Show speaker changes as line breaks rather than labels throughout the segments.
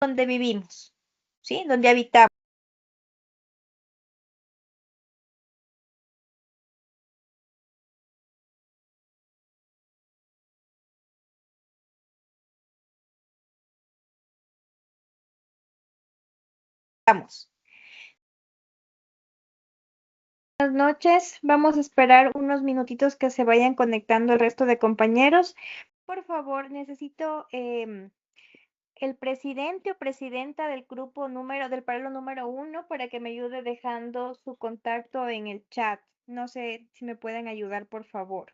donde vivimos, ¿sí? Donde habitamos. Buenas noches. Vamos a esperar unos minutitos que se vayan conectando el resto de compañeros. Por favor, necesito el presidente o presidenta del grupo del paralelo número 1 para que me ayude dejando su contacto en el chat. No sé si me pueden ayudar, por favor.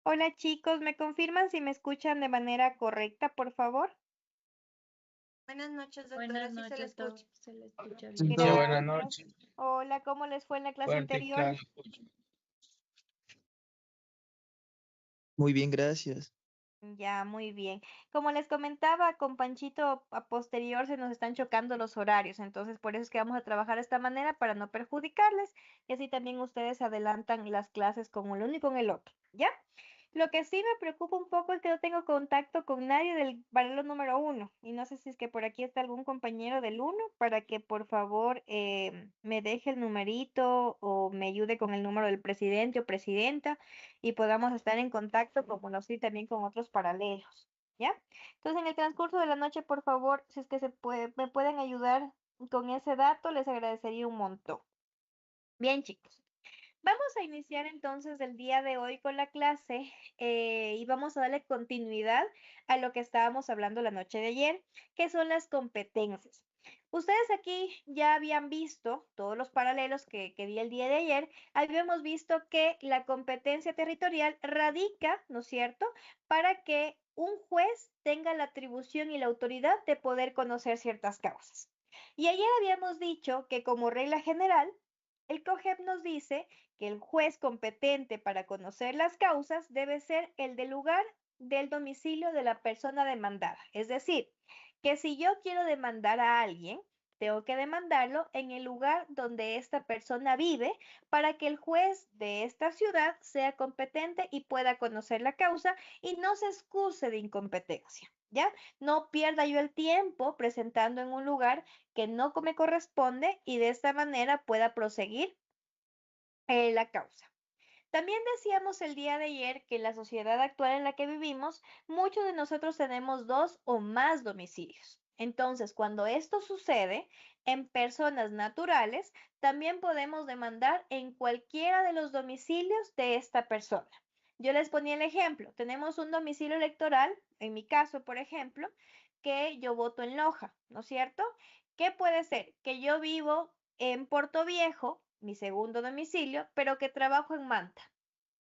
Hola chicos, ¿me confirman si me escuchan de manera correcta, por favor?
Buenas noches, doctora.
Buenas
Sí se le
noches,
escucha.
se le escucha bien.
Cintia, buenas
Gracias.
noches.
Hola, ¿cómo les fue en la clase
Fuerte y
anterior?
claro.
Muy bien, gracias.
Ya, muy bien. Como les comentaba, con Panchito a posterior se nos están chocando los horarios, entonces por eso es que vamos a trabajar de esta manera para no perjudicarles y así también ustedes adelantan las clases con el uno y con el otro, ¿ya? Lo que sí me preocupa un poco es que no tengo contacto con nadie del paralelo número uno y no sé si es que por aquí está algún compañero del uno para que por favor me deje el numerito o me ayude con el número del presidente o presidenta y podamos estar en contacto como lo estoy también con otros paralelos, ¿ya? Entonces, en el transcurso de la noche, por favor, si es que se puede, me pueden ayudar con ese dato, les agradecería un montón. Bien, chicos. Vamos a iniciar entonces el día de hoy con la clase y vamos a darle continuidad a lo que estábamos hablando la noche de ayer, que son las competencias. Ustedes aquí ya habían visto todos los paralelos que di el día de ayer, habíamos visto que la competencia territorial radica, ¿no es cierto?, para que un juez tenga la atribución y la autoridad de poder conocer ciertas causas. Y ayer habíamos dicho que como regla general, el COGEP nos dice que el juez competente para conocer las causas debe ser el del lugar del domicilio de la persona demandada. Es decir, que si yo quiero demandar a alguien, tengo que demandarlo en el lugar donde esta persona vive para que el juez de esta ciudad sea competente y pueda conocer la causa y no se excuse de incompetencia. ¿Ya? No pierda yo el tiempo presentando en un lugar que no me corresponde y de esta manera pueda proseguir la causa. También decíamos el día de ayer que en la sociedad actual en la que vivimos, muchos de nosotros tenemos dos o más domicilios. Entonces, cuando esto sucede en personas naturales, también podemos demandar en cualquiera de los domicilios de esta persona. Yo les ponía el ejemplo, tenemos un domicilio electoral, en mi caso, por ejemplo, que yo voto en Loja, ¿no es cierto? ¿Qué puede ser? Que yo vivo en Puerto Viejo, mi segundo domicilio, pero que trabajo en Manta,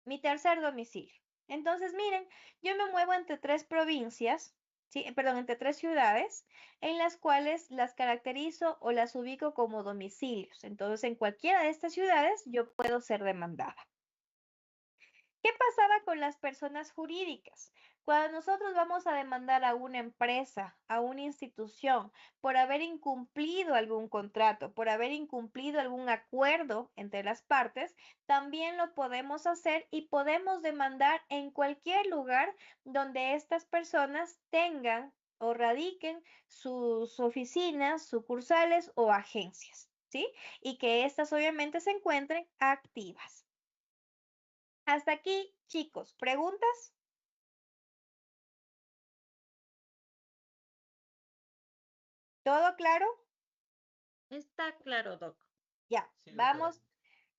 mi tercer domicilio. Entonces, miren, yo me muevo entre tres provincias, sí, perdón, entre tres ciudades, en las cuales las caracterizo o las ubico como domicilios. Entonces, en cualquiera de estas ciudades yo puedo ser demandada. ¿Qué pasaba con las personas jurídicas? Cuando nosotros vamos a demandar a una empresa, a una institución, por haber incumplido algún contrato, por haber incumplido algún acuerdo entre las partes, también lo podemos hacer y podemos demandar en cualquier lugar donde estas personas tengan o radiquen sus oficinas, sucursales o agencias, ¿sí? Y que estas obviamente se encuentren activas. Hasta aquí, chicos, ¿preguntas? ¿Todo claro?
Está claro, Doc.
Ya,
Sí, doctora.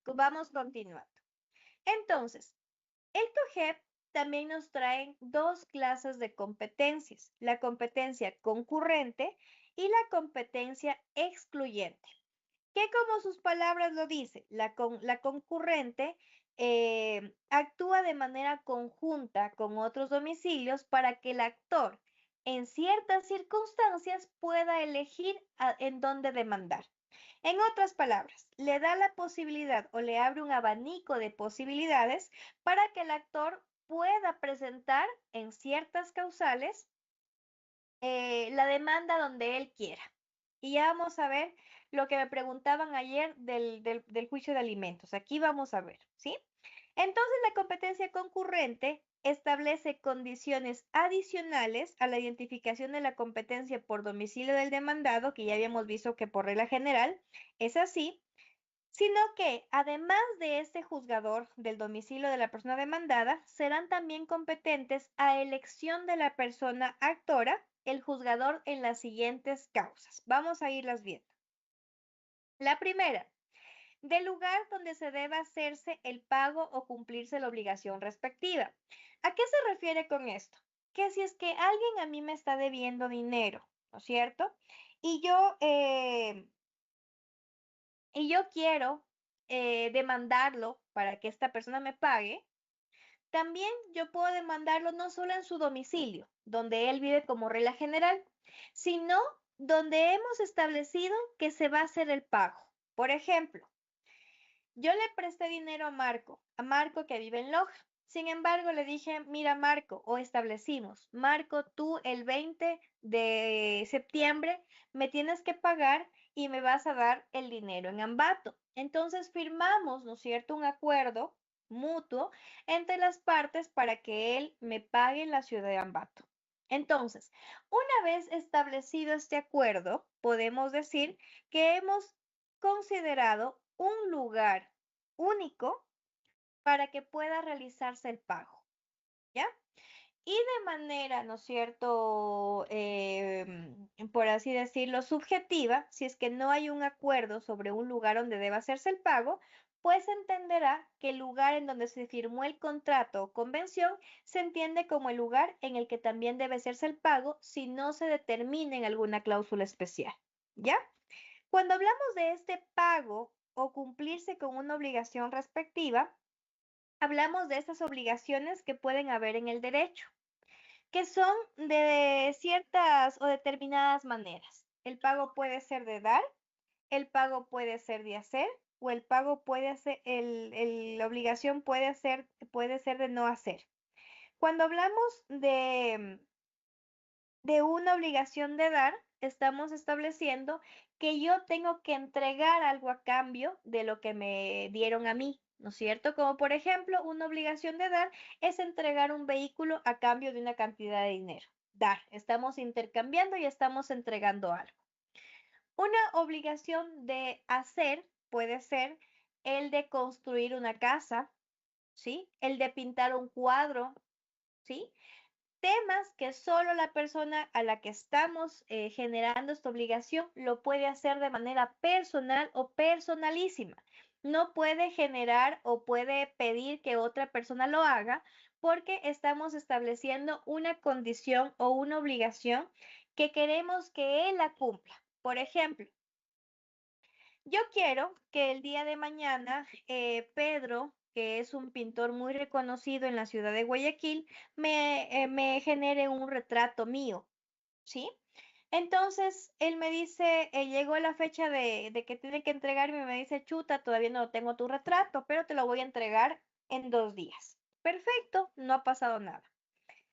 vamos continuando. Entonces, el COGEP también nos trae dos clases de competencias, la competencia concurrente y la competencia excluyente, que como sus palabras lo dice, la concurrente actúa de manera conjunta con otros domicilios para que el actor en ciertas circunstancias pueda elegir en dónde demandar. En otras palabras, le da la posibilidad o le abre un abanico de posibilidades para que el actor pueda presentar en ciertas causales la demanda donde él quiera. Y ya vamos a ver lo que me preguntaban ayer del juicio de alimentos. Aquí vamos a ver, ¿sí? Entonces, la competencia concurrente establece condiciones adicionales a la identificación de la competencia por domicilio del demandado, que ya habíamos visto que por regla general es así, sino que además de este juzgador del domicilio de la persona demandada, serán también competentes a elección de la persona actora, el juzgador en las siguientes causas. Vamos a irlas viendo. La primera, del lugar donde se deba hacerse el pago o cumplirse la obligación respectiva. ¿A qué se refiere con esto? Que si es que alguien a mí me está debiendo dinero, ¿no es cierto? Y yo quiero demandarlo para que esta persona me pague, También yo puedo demandarlo no solo en su domicilio, donde él vive como regla general, sino donde hemos establecido que se va a hacer el pago. Por ejemplo, yo le presté dinero a Marco que vive en Loja. Sin embargo, le dije, mira Marco, o establecimos, Marco, tú el 20 de septiembre me tienes que pagar y me vas a dar el dinero en Ambato. Entonces firmamos, ¿no es cierto?, un acuerdo mutuo entre las partes para que él me pague en la ciudad de Ambato. Entonces, una vez establecido este acuerdo, podemos decir que hemos considerado un lugar único para que pueda realizarse el pago, ¿ya? Y de manera, ¿no es cierto?, por así decirlo, subjetiva, si es que no hay un acuerdo sobre un lugar donde deba hacerse el pago, pues entenderá que el lugar en donde se firmó el contrato o convención se entiende como el lugar en el que también debe hacerse el pago si no se determina en alguna cláusula especial, ¿ya? Cuando hablamos de este pago o cumplirse con una obligación respectiva, hablamos de esas obligaciones que pueden haber en el derecho, que son de ciertas o determinadas maneras. El pago puede ser de dar, el pago puede ser de hacer, o el pago puede ser, la obligación puede ser de no hacer. Cuando hablamos de una obligación de dar, estamos estableciendo que yo tengo que entregar algo a cambio de lo que me dieron a mí, ¿no es cierto? Como por ejemplo, una obligación de dar es entregar un vehículo a cambio de una cantidad de dinero. Dar, estamos intercambiando y estamos entregando algo. Una obligación de hacer puede ser el de construir una casa, ¿sí? El de pintar un cuadro, ¿sí? Temas que solo la persona a la que estamos generando esta obligación lo puede hacer de manera personal o personalísima. No puede generar o puede pedir que otra persona lo haga porque estamos estableciendo una condición o una obligación que queremos que él la cumpla. Por ejemplo, yo quiero que el día de mañana Pedro, que es un pintor muy reconocido en la ciudad de Guayaquil, me genere un retrato mío, ¿sí? Entonces, él me dice, llegó la fecha de que tiene que entregarme, me dice, chuta, todavía no tengo tu retrato, pero te lo voy a entregar en 2 días. Perfecto, no ha pasado nada.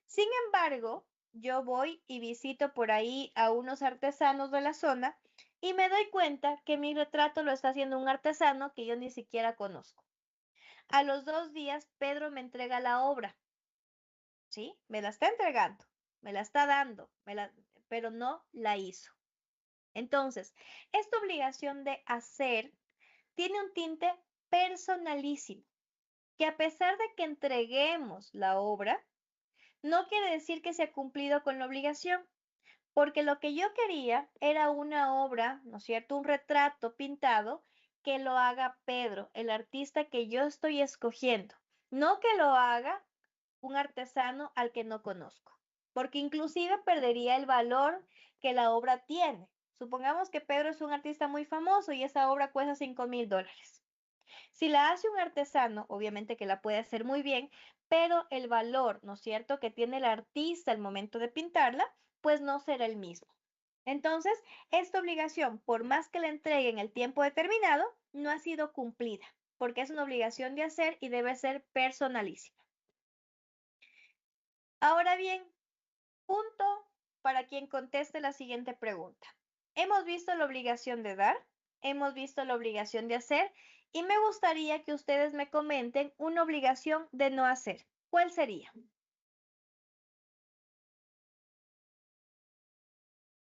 Sin embargo, yo voy y visito por ahí a unos artesanos de la zona y me doy cuenta que mi retrato lo está haciendo un artesano que yo ni siquiera conozco. A los 2 días, Pedro me entrega la obra, ¿sí? Me la está entregando, me la está dando, pero no la hizo. Entonces, esta obligación de hacer tiene un tinte personalísimo, que a pesar de que entreguemos la obra, no quiere decir que se ha cumplido con la obligación, porque lo que yo quería era una obra, ¿no es cierto? Un retrato pintado que lo haga Pedro, el artista que yo estoy escogiendo, no que lo haga un artesano al que no conozco, porque inclusive perdería el valor que la obra tiene. Supongamos que Pedro es un artista muy famoso y esa obra cuesta $5,000. Si la hace un artesano, obviamente que la puede hacer muy bien, pero el valor, ¿no es cierto?, que tiene el artista al momento de pintarla, pues no será el mismo. Entonces, esta obligación, por más que la entregue en el tiempo determinado, no ha sido cumplida, porque es una obligación de hacer y debe ser personalísima. Ahora bien, punto para quien conteste la siguiente pregunta. Hemos visto la obligación de dar, hemos visto la obligación de hacer y me gustaría que ustedes me comenten una obligación de no hacer. ¿Cuál sería?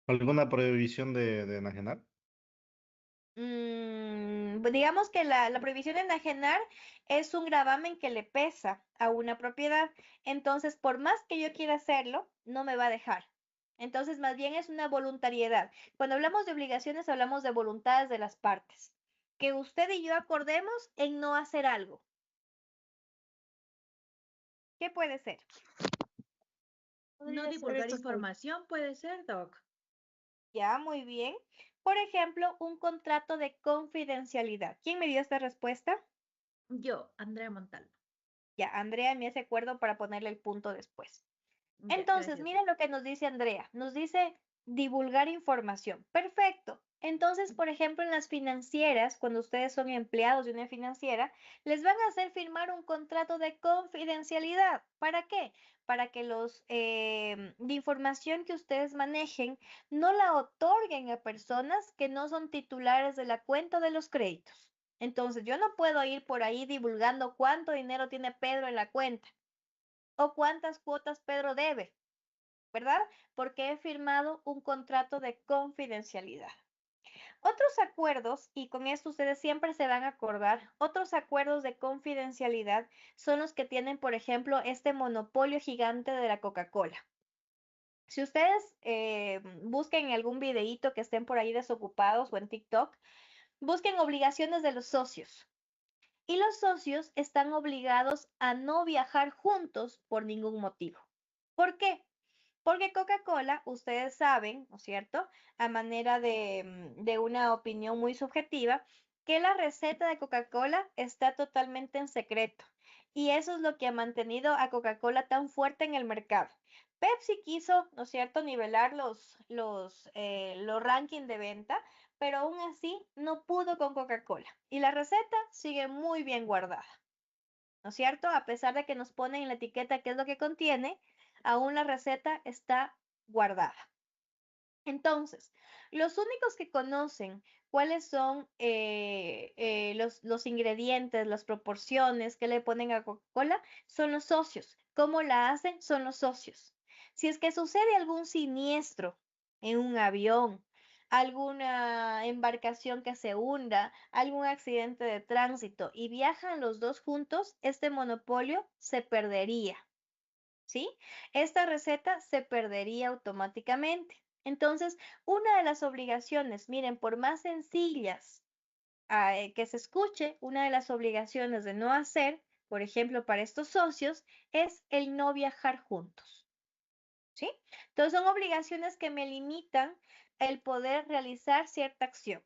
¿Alguna prohibición de enajenar?
Digamos que la prohibición de enajenar es un gravamen que le pesa a una propiedad. Entonces, por más que yo quiera hacerlo, no me va a dejar. Entonces, más bien es una voluntariedad. Cuando hablamos de obligaciones, hablamos de voluntades de las partes. Que usted y yo acordemos en no hacer algo. ¿Qué puede ser?
No
Podría ser
divulgar
esto,
información puede ser, Doc.
Ya, muy bien. Por ejemplo, un contrato de confidencialidad. ¿Quién me dio esta respuesta?
Yo, Andrea Montalvo.
Ya, Andrea me hace acuerdo para ponerle el punto después.
Ya,
Entonces,
gracias.
miren lo que nos dice Andrea. Nos dice divulgar información. Perfecto. Entonces, por ejemplo, en las financieras, cuando ustedes son empleados de una financiera, les van a hacer firmar un contrato de confidencialidad. ¿Para qué? Para que de información que ustedes manejen no la otorguen a personas que no son titulares de la cuenta de los créditos. Entonces, yo no puedo ir por ahí divulgando cuánto dinero tiene Pedro en la cuenta o cuántas cuotas Pedro debe, ¿verdad? Porque he firmado un contrato de confidencialidad. Otros acuerdos, y con esto ustedes siempre se van a acordar, otros acuerdos de confidencialidad son los que tienen, por ejemplo, este monopolio gigante de la Coca-Cola. Si ustedes busquen en algún videíto que estén por ahí desocupados o en TikTok, busquen obligaciones de los socios. Y los socios están obligados a no viajar juntos por ningún motivo. ¿Por qué? Porque Coca-Cola, ustedes saben, ¿no es cierto? A manera de una opinión muy subjetiva, que la receta de Coca-Cola está totalmente en secreto. Y eso es lo que ha mantenido a Coca-Cola tan fuerte en el mercado. Pepsi quiso, ¿no es cierto?, nivelar los rankings de venta, pero aún así no pudo con Coca-Cola. Y la receta sigue muy bien guardada, ¿no es cierto? A pesar de que nos ponen en la etiqueta qué es lo que contiene, aún la receta está guardada. Entonces, los únicos que conocen cuáles son los ingredientes, las proporciones que le ponen a Coca-Cola son los socios. ¿Cómo la hacen? Son los socios. Si es que sucede algún siniestro en un avión, alguna embarcación que se hunda, algún accidente de tránsito y viajan los dos juntos, este monopolio se perdería. ¿Sí? Esta receta se perdería automáticamente. Entonces, una de las obligaciones, miren, por más sencillas que se escuche, una de las obligaciones de no hacer, por ejemplo, para estos socios, es el no viajar juntos. ¿Sí? Entonces, son obligaciones que me limitan el poder realizar cierta acción.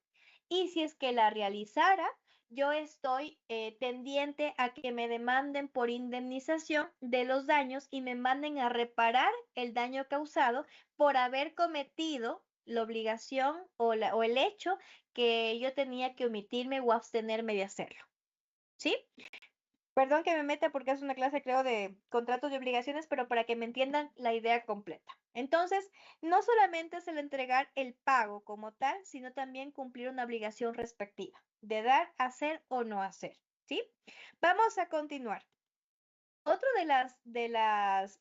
Y si es que la realizara, yo estoy tendiente a que me demanden por indemnización de los daños y me manden a reparar el daño causado por haber cometido la obligación o el hecho que yo tenía que omitirme o abstenerme de hacerlo. ¿Sí? Perdón que me meta porque es una clase, creo, de contratos y obligaciones, pero para que me entiendan la idea completa. Entonces, no solamente es el entregar el pago como tal, sino también cumplir una obligación respectiva de dar, hacer o no hacer. ¿Sí? Vamos a continuar. Otra de las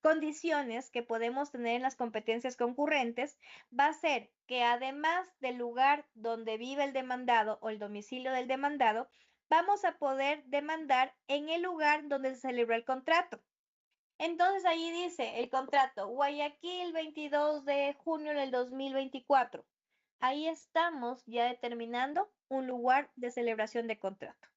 condiciones que podemos tener en las competencias concurrentes va a ser que además del lugar donde vive el demandado o el domicilio del demandado, vamos a poder demandar en el lugar donde se celebró el contrato. Entonces ahí dice el contrato, Guayaquil, 22 de junio del 2024. Ahí estamos ya determinando un lugar de celebración de contrato.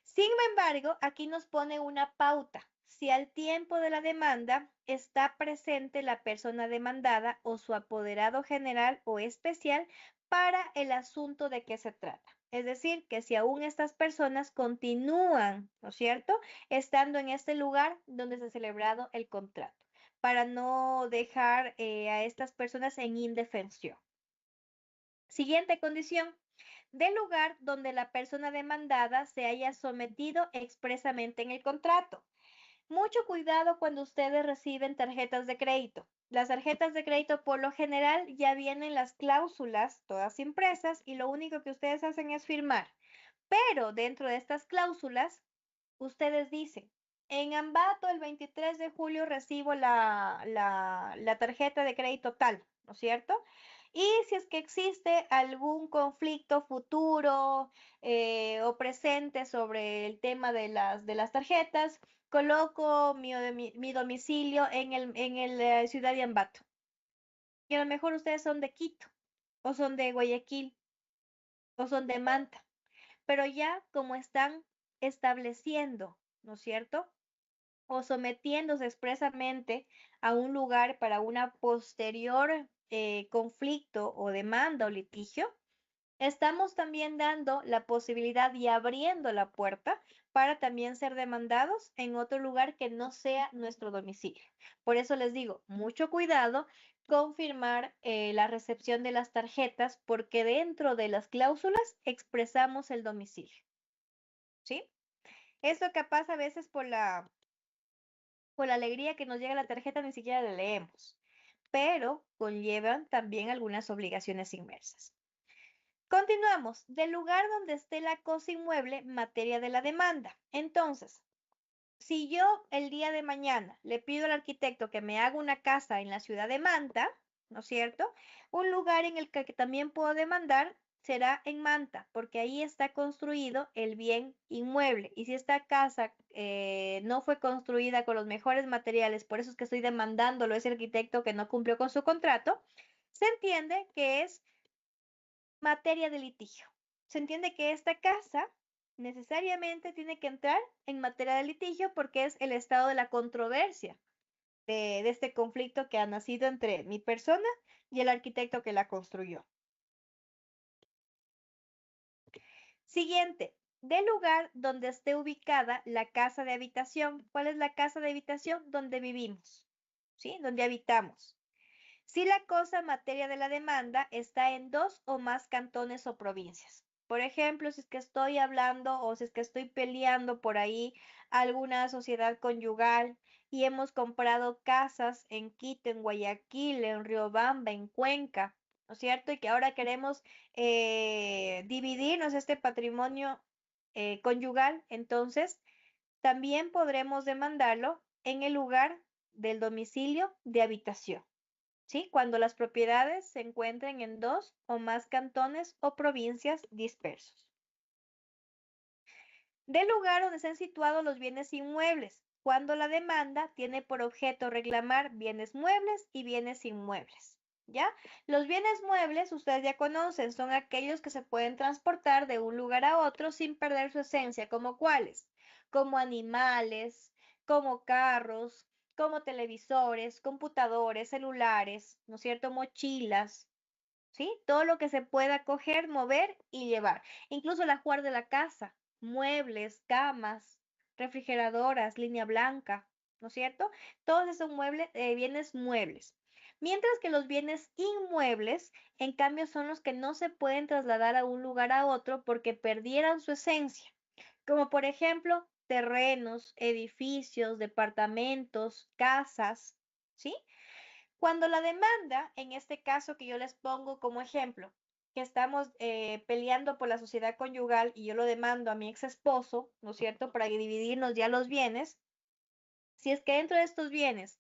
Sin embargo, aquí nos pone una pauta. Si al tiempo de la demanda está presente la persona demandada o su apoderado general o especial para el asunto de que se trata. Es decir, que si aún estas personas continúan, ¿no es cierto?, estando en este lugar donde se ha celebrado el contrato, para no dejar a estas personas en indefensión. Siguiente condición, del lugar donde la persona demandada se haya sometido expresamente en el contrato. Mucho cuidado cuando ustedes reciben tarjetas de crédito. Las tarjetas de crédito por lo general ya vienen las cláusulas todas impresas y lo único que ustedes hacen es firmar. Pero dentro de estas cláusulas, ustedes dicen, en Ambato el 23 de julio recibo la tarjeta de crédito tal, ¿no es cierto? Y si es que existe algún conflicto futuro o presente sobre el tema de las tarjetas, coloco mi domicilio en el ciudad de Ambato. Y a lo mejor ustedes son de Quito, o son de Guayaquil, o son de Manta, pero ya como están estableciendo, ¿no es cierto?, o sometiéndose expresamente a un lugar para una posterior conflicto o demanda o litigio, estamos también dando la posibilidad y abriendo la puerta para también ser demandados en otro lugar que no sea nuestro domicilio. Por eso les digo, mucho cuidado con firmar la recepción de las tarjetas, porque dentro de las cláusulas expresamos el domicilio. ¿Sí? Es lo que pasa a veces por la alegría que nos llega la tarjeta, ni siquiera la leemos, pero conllevan también algunas obligaciones inmersas. Continuamos. Del lugar donde esté la cosa inmueble, materia de la demanda. Entonces, si yo el día de mañana le pido al arquitecto que me haga una casa en la ciudad de Manta, ¿no es cierto? Un lugar en el que también puedo demandar será en Manta, porque ahí está construido el bien inmueble. Y si esta casa no fue construida con los mejores materiales, por eso es que estoy demandándolo ese arquitecto que no cumplió con su contrato, se entiende que es materia de litigio. Se entiende que esta casa necesariamente tiene que entrar en materia de litigio porque es el estado de la controversia de este conflicto que ha nacido entre mi persona y el arquitecto que la construyó. Siguiente, del lugar donde esté ubicada la casa de habitación. ¿Cuál es la casa de habitación? Donde vivimos, ¿sí? Donde habitamos. Si la cosa materia de la demanda está en 2 o más cantones o provincias. Por ejemplo, si es que estoy hablando o si es que estoy peleando por ahí alguna sociedad conyugal y hemos comprado casas en Quito, en Guayaquil, en Riobamba, en Cuenca, ¿no es cierto? Y que ahora queremos dividirnos este patrimonio conyugal, entonces también podremos demandarlo en el lugar del domicilio de habitación. ¿Sí? Cuando las propiedades se encuentren en 2 o más cantones o provincias dispersos. Del lugar donde se han situado los bienes inmuebles, cuando la demanda tiene por objeto reclamar bienes muebles y bienes inmuebles. ¿Ya? Los bienes muebles, ustedes ya conocen, son aquellos que se pueden transportar de un lugar a otro sin perder su esencia, ¿como cuáles? Como animales, como carros, como televisores, computadores, celulares, ¿no es cierto? Mochilas, ¿sí? Todo lo que se pueda coger, mover y llevar. Incluso la jugar de la casa, muebles, camas, refrigeradoras, línea blanca, ¿no es cierto? Todos esos muebles, bienes muebles. Mientras que los bienes inmuebles, en cambio, son los que no se pueden trasladar a un lugar a otro porque perdieran su esencia, como por ejemplo terrenos, edificios, departamentos, casas, ¿sí? Cuando la demanda, en este caso que yo les pongo como ejemplo, que estamos peleando por la sociedad conyugal y yo lo demando a mi ex esposo, ¿no es cierto?, para dividirnos ya los bienes, si es que dentro de estos bienes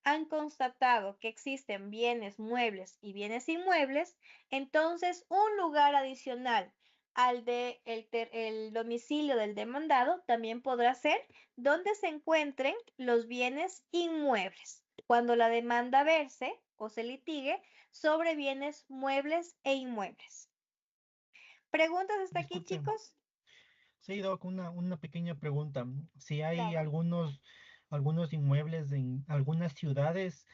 han constatado que existen bienes muebles y bienes inmuebles, entonces un lugar adicional al de el domicilio del demandado también podrá ser donde se encuentren los bienes inmuebles, cuando la demanda verse o se litigue sobre bienes muebles e inmuebles. ¿Preguntas hasta aquí,
Disculpe,
chicos?
sí, Doc, una pequeña pregunta. Si hay
Claro.
algunos inmuebles en algunas ciudades,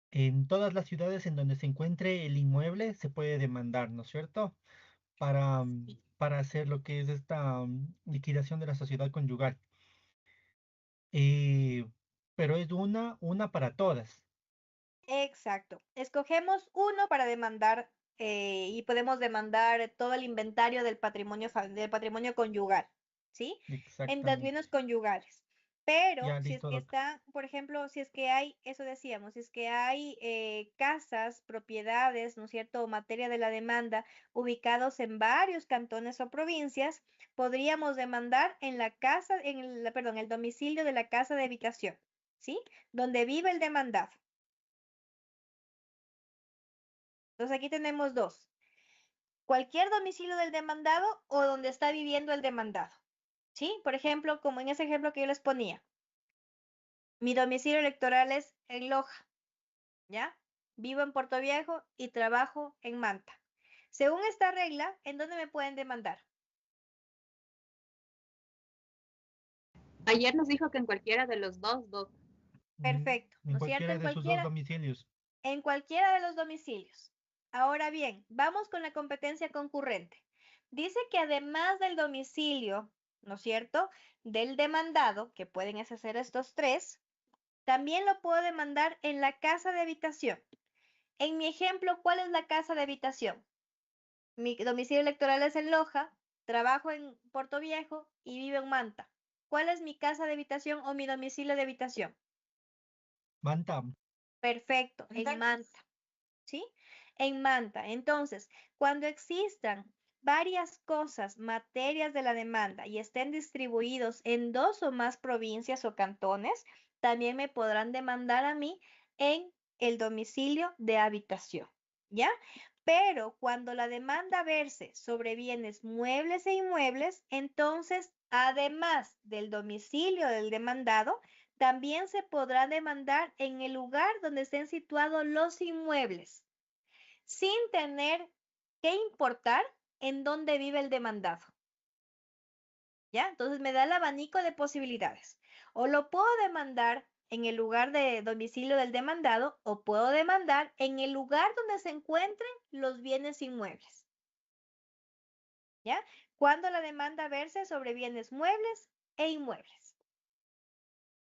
en todas las ciudades en donde se encuentre el inmueble, se puede demandar, ¿no es cierto? Para hacer lo que es esta liquidación de la sociedad conyugal. Eh, pero es una para todas.
Exacto. Escogemos uno para demandar y podemos demandar todo el inventario del patrimonio conyugal, ¿sí? En los
Exactamente.
bienes conyugales. Pero
Ya,
si es
listo,
que
Doc.
está, por ejemplo, si es que hay, eso decíamos, si es que hay casas, propiedades, ¿no es cierto?, o materia de la demanda ubicados en varios cantones o provincias, podríamos demandar en la casa, perdón, el domicilio de la casa de habitación, ¿sí? Donde vive el demandado. Entonces aquí tenemos dos. Cualquier domicilio del demandado o donde está viviendo el demandado. ¿Sí? Por ejemplo, como en ese ejemplo que yo les ponía. Mi domicilio electoral es en Loja, ¿ya? Vivo en Puerto Viejo y trabajo en Manta. Según esta regla, ¿en dónde me pueden demandar?
Ayer nos dijo que en cualquiera de los dos.
Perfecto, ¿no
En
es cierto?
cualquiera de sus dos domicilios.
En cualquiera de los domicilios. Ahora bien, vamos con la competencia concurrente. Dice que además del domicilio, ¿no es cierto?, del demandado, que pueden ser estos tres, también lo puedo demandar en la casa de habitación. En mi ejemplo, ¿cuál es la casa de habitación? Mi domicilio electoral es en Loja, trabajo en Puerto Viejo y vivo en Manta. ¿Cuál es mi casa de habitación o mi domicilio de habitación?
Manta.
Perfecto, en Manta, ¿sí? En Manta. Entonces, cuando existan varias cosas, materias de la demanda y estén distribuidos en 2 o más provincias o cantones, también me podrán demandar a mí en el domicilio de habitación, ¿ya? Pero cuando la demanda verse sobre bienes muebles e inmuebles, entonces, además del domicilio del demandado, también se podrá demandar en el lugar donde estén situados los inmuebles, sin tener que importar en dónde vive el demandado. ¿Ya? Entonces me da el abanico de posibilidades. O lo puedo demandar en el lugar de domicilio del demandado o puedo demandar en el lugar donde se encuentren los bienes inmuebles. ¿Ya? Cuando la demanda verse sobre bienes muebles e inmuebles.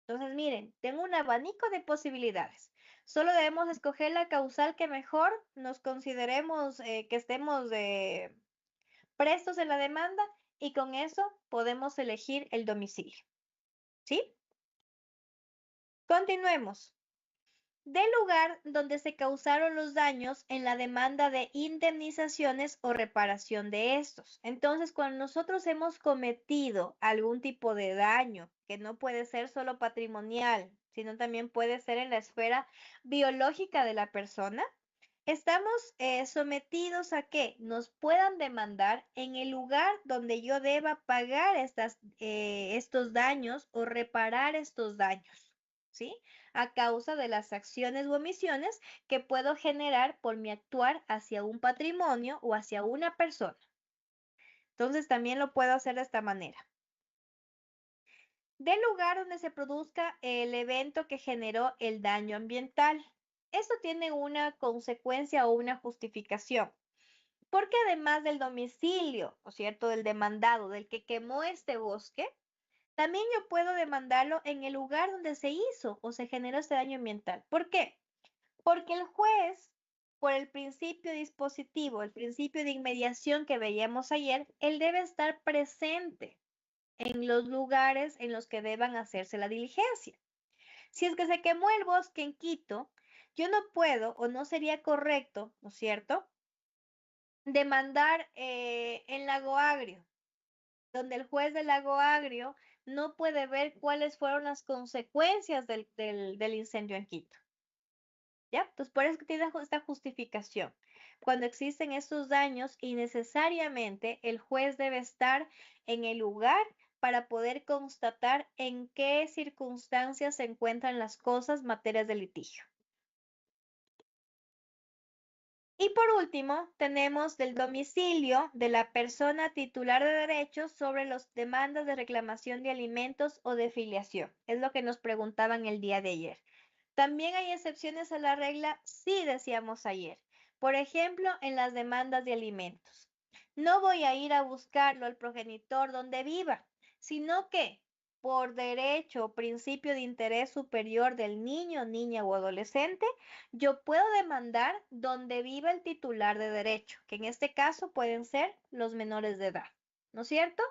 Entonces, miren, tengo un abanico de posibilidades. Solo debemos escoger la causal que mejor nos consideremos que estemos prestos en la demanda y con eso podemos elegir el domicilio. ¿Sí? Continuemos. Del lugar donde se causaron los daños en la demanda de indemnizaciones o reparación de estos. Entonces, cuando nosotros hemos cometido algún tipo de daño, que no puede ser solo patrimonial, sino también puede ser en la esfera biológica de la persona, estamos sometidos a que nos puedan demandar en el lugar donde yo deba pagar estos daños o reparar estos daños, ¿sí? A causa de las acciones u omisiones que puedo generar por mi actuar hacia un patrimonio o hacia una persona. Entonces también lo puedo hacer de esta manera. Del lugar donde se produzca el evento que generó el daño ambiental. Esto tiene una consecuencia o una justificación. Porque además del domicilio, ¿no es cierto?, del demandado, del que quemó este bosque, también yo puedo demandarlo en el lugar donde se hizo o se generó este daño ambiental. ¿Por qué? Porque el juez, por el principio dispositivo, el principio de inmediación que veíamos ayer, él debe estar presente en los lugares en los que deban hacerse la diligencia. Si es que se quemó el bosque en Quito, yo no puedo o no sería correcto, ¿no es cierto?, demandar en Lago Agrio, donde el juez del Lago Agrio no puede ver cuáles fueron las consecuencias del incendio en Quito. ¿Ya? Entonces, por eso que tiene esta justificación. Cuando existen estos daños, innecesariamente el juez debe estar en el lugar para poder constatar en qué circunstancias se encuentran las cosas, materias de litigio. Y por último, tenemos del domicilio de la persona titular de derechos sobre las demandas de reclamación de alimentos o de filiación. Es lo que nos preguntaban el día de ayer. También hay excepciones a la regla, sí decíamos ayer. Por ejemplo, en las demandas de alimentos. No voy a ir a buscarlo al progenitor donde viva, sino que por derecho o principio de interés superior del niño, niña o adolescente, yo puedo demandar donde viva el titular de derecho, que en este caso pueden ser los menores de edad, ¿no es cierto?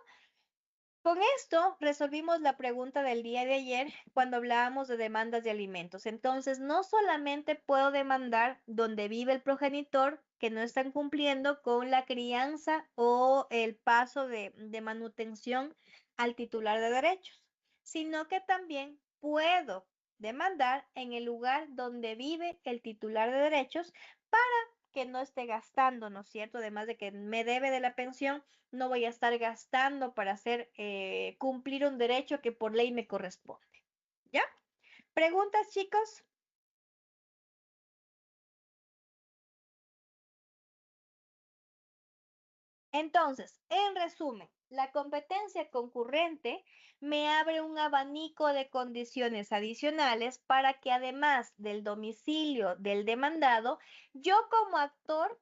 Con esto resolvimos la pregunta del día de ayer cuando hablábamos de demandas de alimentos. Entonces, no solamente puedo demandar donde vive el progenitor que no están cumpliendo con la crianza o el paso de manutención al titular de derechos, sino que también puedo demandar en el lugar donde vive el titular de derechos para que no esté gastando, ¿no es cierto? Además de que me debe de la pensión, no voy a estar gastando para hacer cumplir un derecho que por ley me corresponde. ¿Ya? ¿Preguntas, chicos? Entonces, en resumen, la competencia concurrente me abre un abanico de condiciones adicionales para que además del domicilio del demandado, yo como actor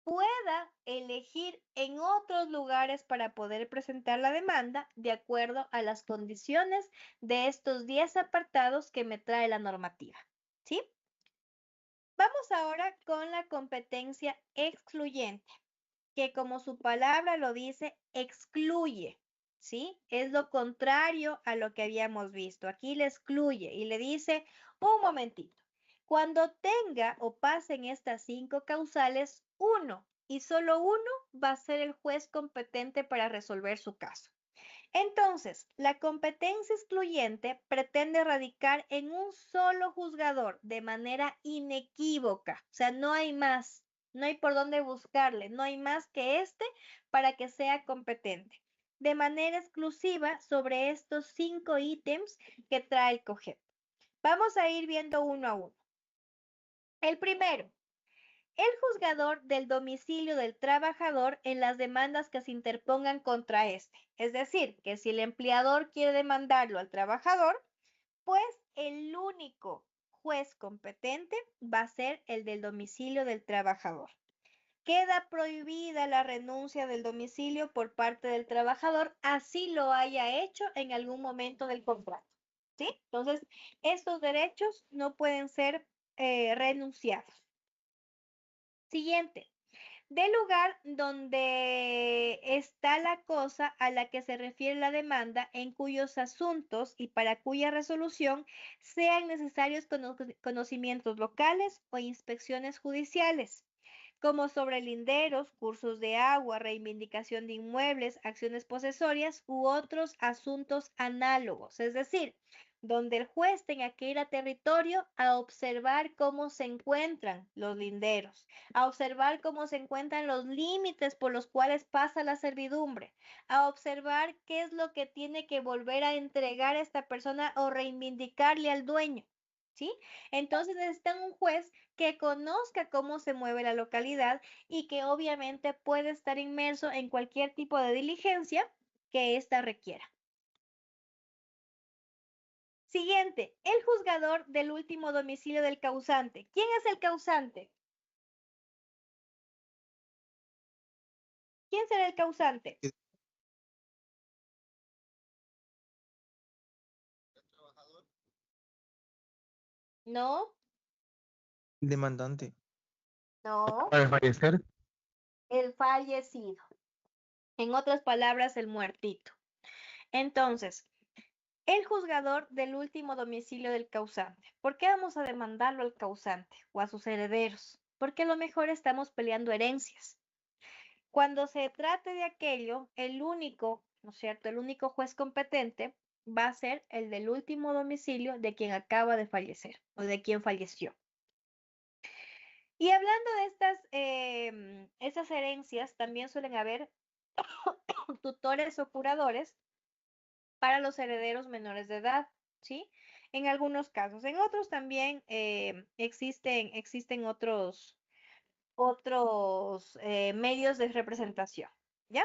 pueda elegir en otros lugares para poder presentar la demanda de acuerdo a las condiciones de estos 10 apartados que me trae la normativa. ¿Sí? Vamos ahora con la competencia excluyente, que como su palabra lo dice, excluye. ¿Sí? Es lo contrario a lo que habíamos visto. Aquí le excluye y le dice, un momentito, cuando tenga o pasen estas 5 causales, uno y solo uno va a ser el juez competente para resolver su caso. Entonces, la competencia excluyente pretende radicar en un solo juzgador de manera inequívoca, o sea, no hay más, no hay por dónde buscarle, no hay más que este para que sea competente, de manera exclusiva sobre estos 5 ítems que trae el COGEP. Vamos a ir viendo uno a uno. El primero, el juzgador del domicilio del trabajador en las demandas que se interpongan contra este. Es decir, que si el empleador quiere demandarlo al trabajador, pues el único juez competente va a ser el del domicilio del trabajador. Queda prohibida la renuncia del domicilio por parte del trabajador, así lo haya hecho en algún momento del contrato. ¿Sí? Entonces, estos derechos no pueden ser renunciados. Siguiente, del lugar donde está la cosa a la que se refiere la demanda, en cuyos asuntos y para cuya resolución sean necesarios conocimientos locales o inspecciones judiciales, como sobre linderos, cursos de agua, reivindicación de inmuebles, acciones posesorias u otros asuntos análogos. Es decir, donde el juez tenga que ir a territorio a observar cómo se encuentran los linderos, a observar cómo se encuentran los límites por los cuales pasa la servidumbre, a observar qué es lo que tiene que volver a entregar a esta persona o reivindicarle al dueño. ¿Sí? Entonces necesitan un juez que conozca cómo se mueve la localidad y que obviamente puede estar inmerso en cualquier tipo de diligencia que ésta requiera. Siguiente, el juzgador del último domicilio del causante. ¿Quién es el causante? ¿Quién será el causante? No,
Demandante.
no,
Para fallecer.
el fallecido. En otras palabras, el muertito. Entonces, el juzgador del último domicilio del causante. ¿Por qué vamos a demandarlo al causante o a sus herederos? Porque a lo mejor estamos peleando herencias. Cuando se trate de aquello, el único, ¿no es cierto? El único juez competente va a ser el del último domicilio de quien acaba de fallecer o de quien falleció. Y hablando de estas herencias, también suelen haber tutores o curadores para los herederos menores de edad, ¿sí? En algunos casos. En otros también existen otros medios de representación, ¿ya?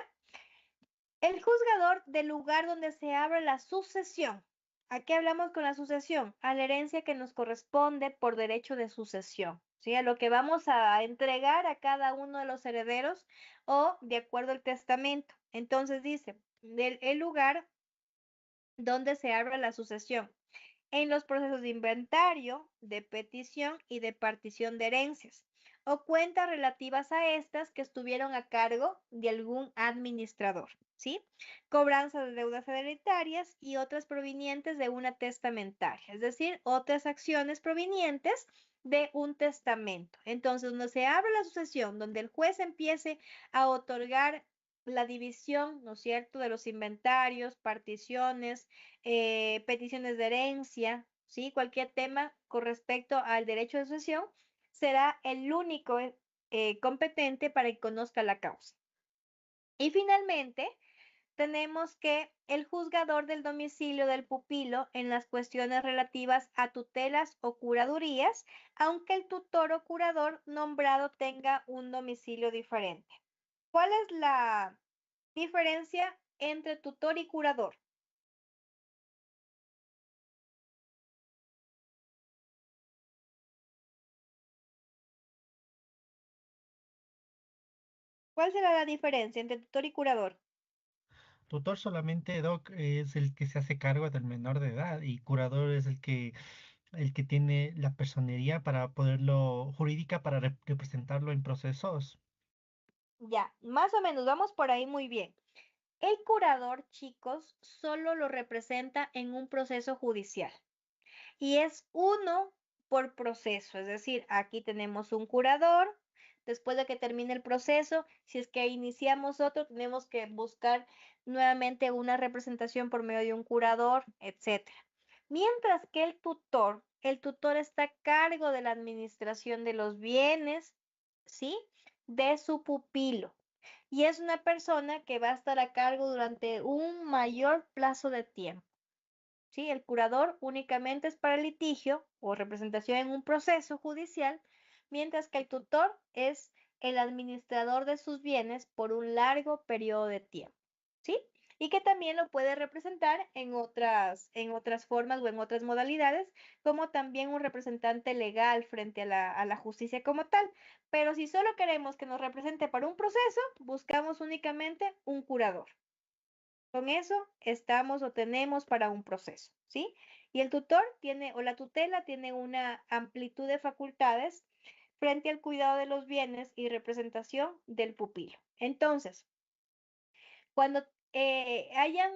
El juzgador del lugar donde se abra la sucesión. ¿A qué hablamos con la sucesión? A la herencia que nos corresponde por derecho de sucesión, ¿sí? A lo que vamos a entregar a cada uno de los herederos o de acuerdo al testamento. Entonces dice, el lugar donde se abra la sucesión en los procesos de inventario, de petición y de partición de herencias, o cuentas relativas a estas que estuvieron a cargo de algún administrador, ¿sí? Cobranza de deudas hereditarias y otras provenientes de una testamentaria, es decir, otras acciones provenientes de un testamento. Entonces, donde se abre la sucesión, donde el juez empiece a otorgar la división, ¿no es cierto?, de los inventarios, particiones, peticiones de herencia, ¿sí? Cualquier tema con respecto al derecho de sucesión, será el único competente para que conozca la causa. Y finalmente, tenemos que el juzgador del domicilio del pupilo en las cuestiones relativas a tutelas o curadurías, aunque el tutor o curador nombrado tenga un domicilio diferente. ¿Cuál es la diferencia entre tutor y curador? ¿Cuál será la diferencia entre tutor y curador?
Tutor solamente, Doc, es el que se hace cargo del menor de edad y curador es el que tiene la personería para poderlo, jurídica para representarlo en procesos.
Ya, más o menos, vamos por ahí muy bien. El curador, chicos, solo lo representa en un proceso judicial y es uno por proceso, es decir, aquí tenemos un curador, después de que termine el proceso, si es que iniciamos otro, tenemos que buscar nuevamente una representación por medio de un curador, etcétera. Mientras que el tutor está a cargo de la administración de los bienes, ¿sí? De su pupilo. Y es una persona que va a estar a cargo durante un mayor plazo de tiempo. ¿Sí? El curador únicamente es para litigio o representación en un proceso judicial, mientras que el tutor es el administrador de sus bienes por un largo periodo de tiempo. ¿Sí? Y que también lo puede representar en otras formas o en otras modalidades, como también un representante legal frente a la justicia como tal. Pero si solo queremos que nos represente para un proceso, buscamos únicamente un curador. Con eso estamos o tenemos para un proceso, ¿sí? Y el tutor tiene, o la tutela tiene una amplitud de facultades frente al cuidado de los bienes y representación del pupilo. Entonces, cuando hayan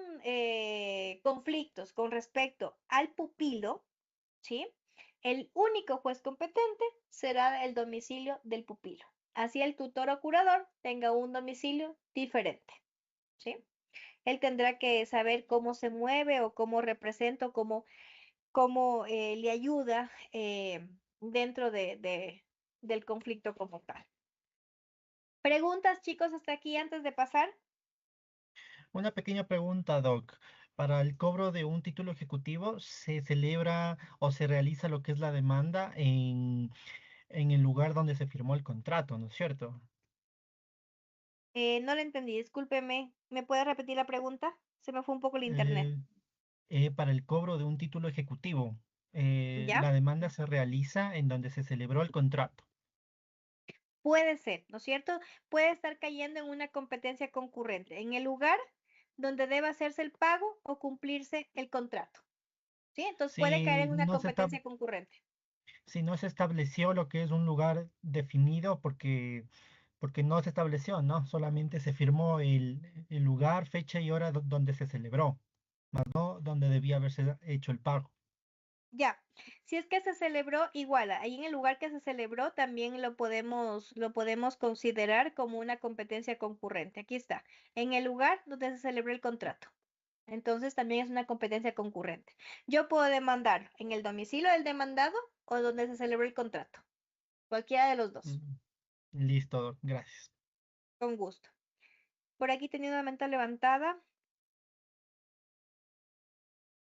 conflictos con respecto al pupilo, ¿sí? El único juez competente será el domicilio del pupilo. Así el tutor o curador tenga un domicilio diferente, ¿sí? Él tendrá que saber cómo se mueve o cómo representa o cómo le ayuda dentro del conflicto como tal. ¿Preguntas, chicos, hasta aquí antes de pasar?
Una pequeña pregunta, Doc. Para el cobro de un título ejecutivo, ¿se celebra o se realiza lo que es la demanda en el lugar donde se firmó el contrato, ¿no es cierto?
No le entendí, discúlpeme. ¿Me puede repetir la pregunta? Se me fue un poco el internet.
Eh, para el cobro de un título ejecutivo,
¿Ya?
la demanda se realiza en donde se celebró el contrato.
Puede ser, ¿no es cierto? Puede estar cayendo en una competencia concurrente, en el lugar donde debe hacerse el pago o cumplirse el contrato. ¿Sí? Entonces puede caer
Si
en una
no se está,
competencia concurrente.
si no se estableció lo que es un lugar definido porque no se estableció, ¿no? Solamente se firmó el lugar, fecha y hora donde se celebró, más no donde debía haberse hecho el pago.
Ya, si es que se celebró igual, ahí en el lugar que se celebró también lo podemos considerar como una competencia concurrente. Aquí está, en el lugar donde se celebró el contrato. Entonces también es una competencia concurrente. Yo puedo demandar en el domicilio del demandado o donde se celebró el contrato. Cualquiera de los dos,
Mm, Listo, Doc, gracias.
con gusto. Por aquí tenía una manta levantada,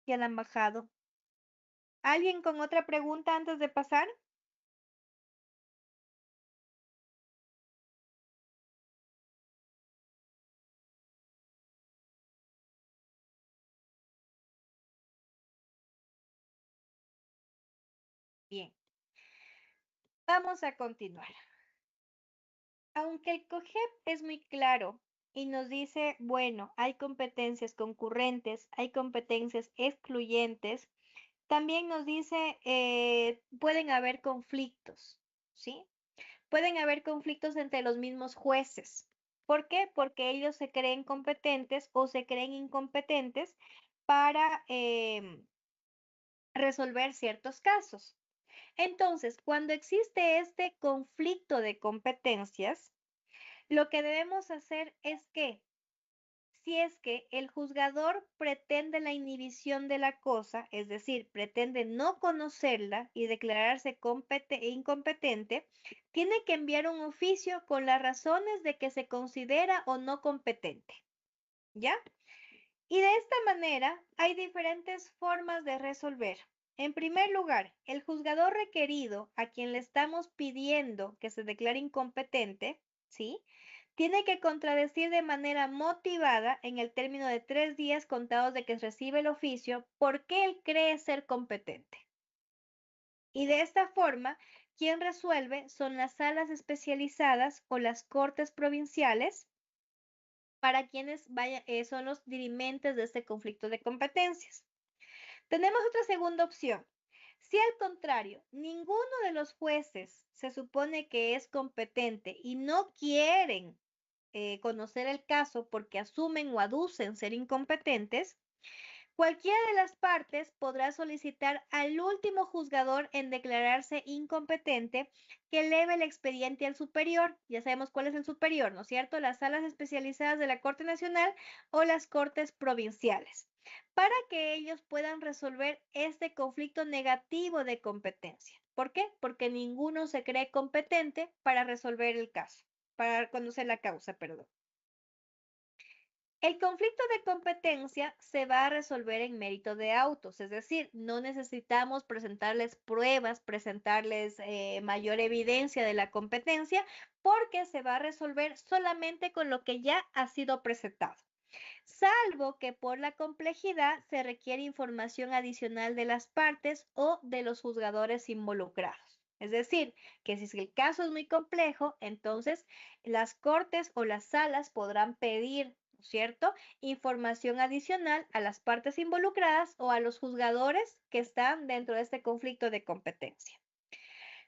ya la han bajado. ¿Alguien con otra pregunta antes de pasar? Bien, vamos a continuar. Aunque el COGEP es muy claro y nos dice, bueno, hay competencias concurrentes, hay competencias excluyentes, también nos dice, pueden haber conflictos, ¿sí? Pueden haber conflictos entre los mismos jueces. ¿Por qué? Porque ellos se creen competentes o se creen incompetentes para resolver ciertos casos. Entonces, cuando existe este conflicto de competencias, lo que debemos hacer es que, si es que el juzgador pretende la inhibición de la cosa, es decir, pretende no conocerla y declararse incompetente, tiene que enviar un oficio con las razones de que se considera o no competente. ¿Ya? Y de esta manera hay diferentes formas de resolver. En primer lugar, el juzgador requerido a quien le estamos pidiendo que se declare incompetente, ¿sí? Tiene que contradecir de manera motivada en el término de 3 días contados de que recibe el oficio por qué él cree ser competente. Y de esta forma quien resuelve son las salas especializadas o las cortes provinciales, para quienes son los dirimentes de este conflicto de competencias. Tenemos otra segunda opción. Si al contrario, ninguno de los jueces se supone que es competente y no quieren conocer el caso porque asumen o aducen ser incompetentes, cualquiera de las partes podrá solicitar al último juzgador en declararse incompetente que eleve el expediente al superior. Ya sabemos cuál es el superior, ¿no es cierto? Las salas especializadas de la Corte Nacional o las Cortes Provinciales, para que ellos puedan resolver este conflicto negativo de competencia. ¿Por qué? Porque ninguno se cree competente para resolver el caso, para conocer la causa, perdón. El conflicto de competencia se va a resolver en mérito de autos, es decir, no necesitamos presentarles pruebas, presentarles mayor evidencia de la competencia, porque se va a resolver solamente con lo que ya ha sido presentado, salvo que por la complejidad se requiere información adicional de las partes o de los juzgadores involucrados. Es decir, que si el caso es muy complejo, entonces las cortes o las salas podrán pedir, ¿cierto?, información adicional a las partes involucradas o a los juzgadores que están dentro de este conflicto de competencia.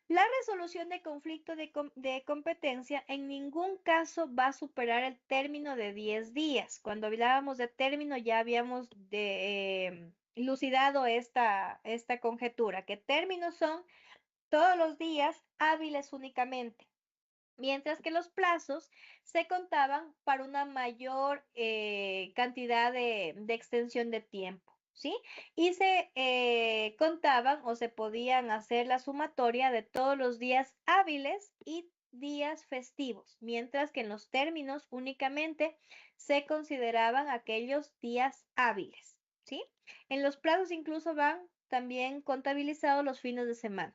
La resolución de conflicto de competencia en ningún caso va a superar el término de 10 días. Cuando hablábamos de término ya habíamos lucidado esta conjetura, que términos son todos los días hábiles únicamente, mientras que los plazos se contaban para una mayor cantidad de extensión de tiempo, ¿sí? Y se contaban o se podían hacer la sumatoria de todos los días hábiles y días festivos, mientras que en los términos únicamente se consideraban aquellos días hábiles, ¿sí? En los plazos incluso van también contabilizados los fines de semana.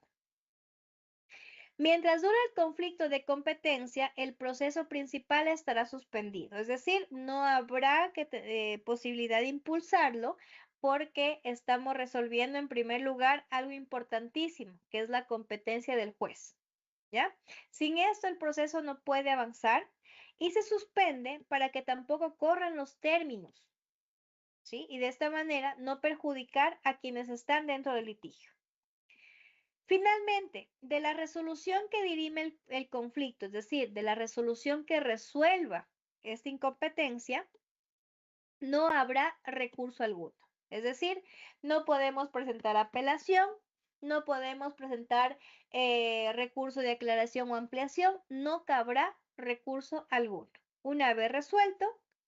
Mientras dura el conflicto de competencia, el proceso principal estará suspendido, es decir, no habrá posibilidad de impulsarlo porque estamos resolviendo en primer lugar algo importantísimo, que es la competencia del juez, ¿ya? Sin esto el proceso no puede avanzar y se suspende para que tampoco corran los términos, ¿sí? Y de esta manera no perjudicar a quienes están dentro del litigio. Finalmente, de la resolución que dirime el conflicto, es decir, de la resolución que resuelva esta incompetencia, no habrá recurso alguno. Es decir, no podemos presentar apelación, no podemos presentar recurso de aclaración o ampliación, no cabrá recurso alguno. Una vez resuelto,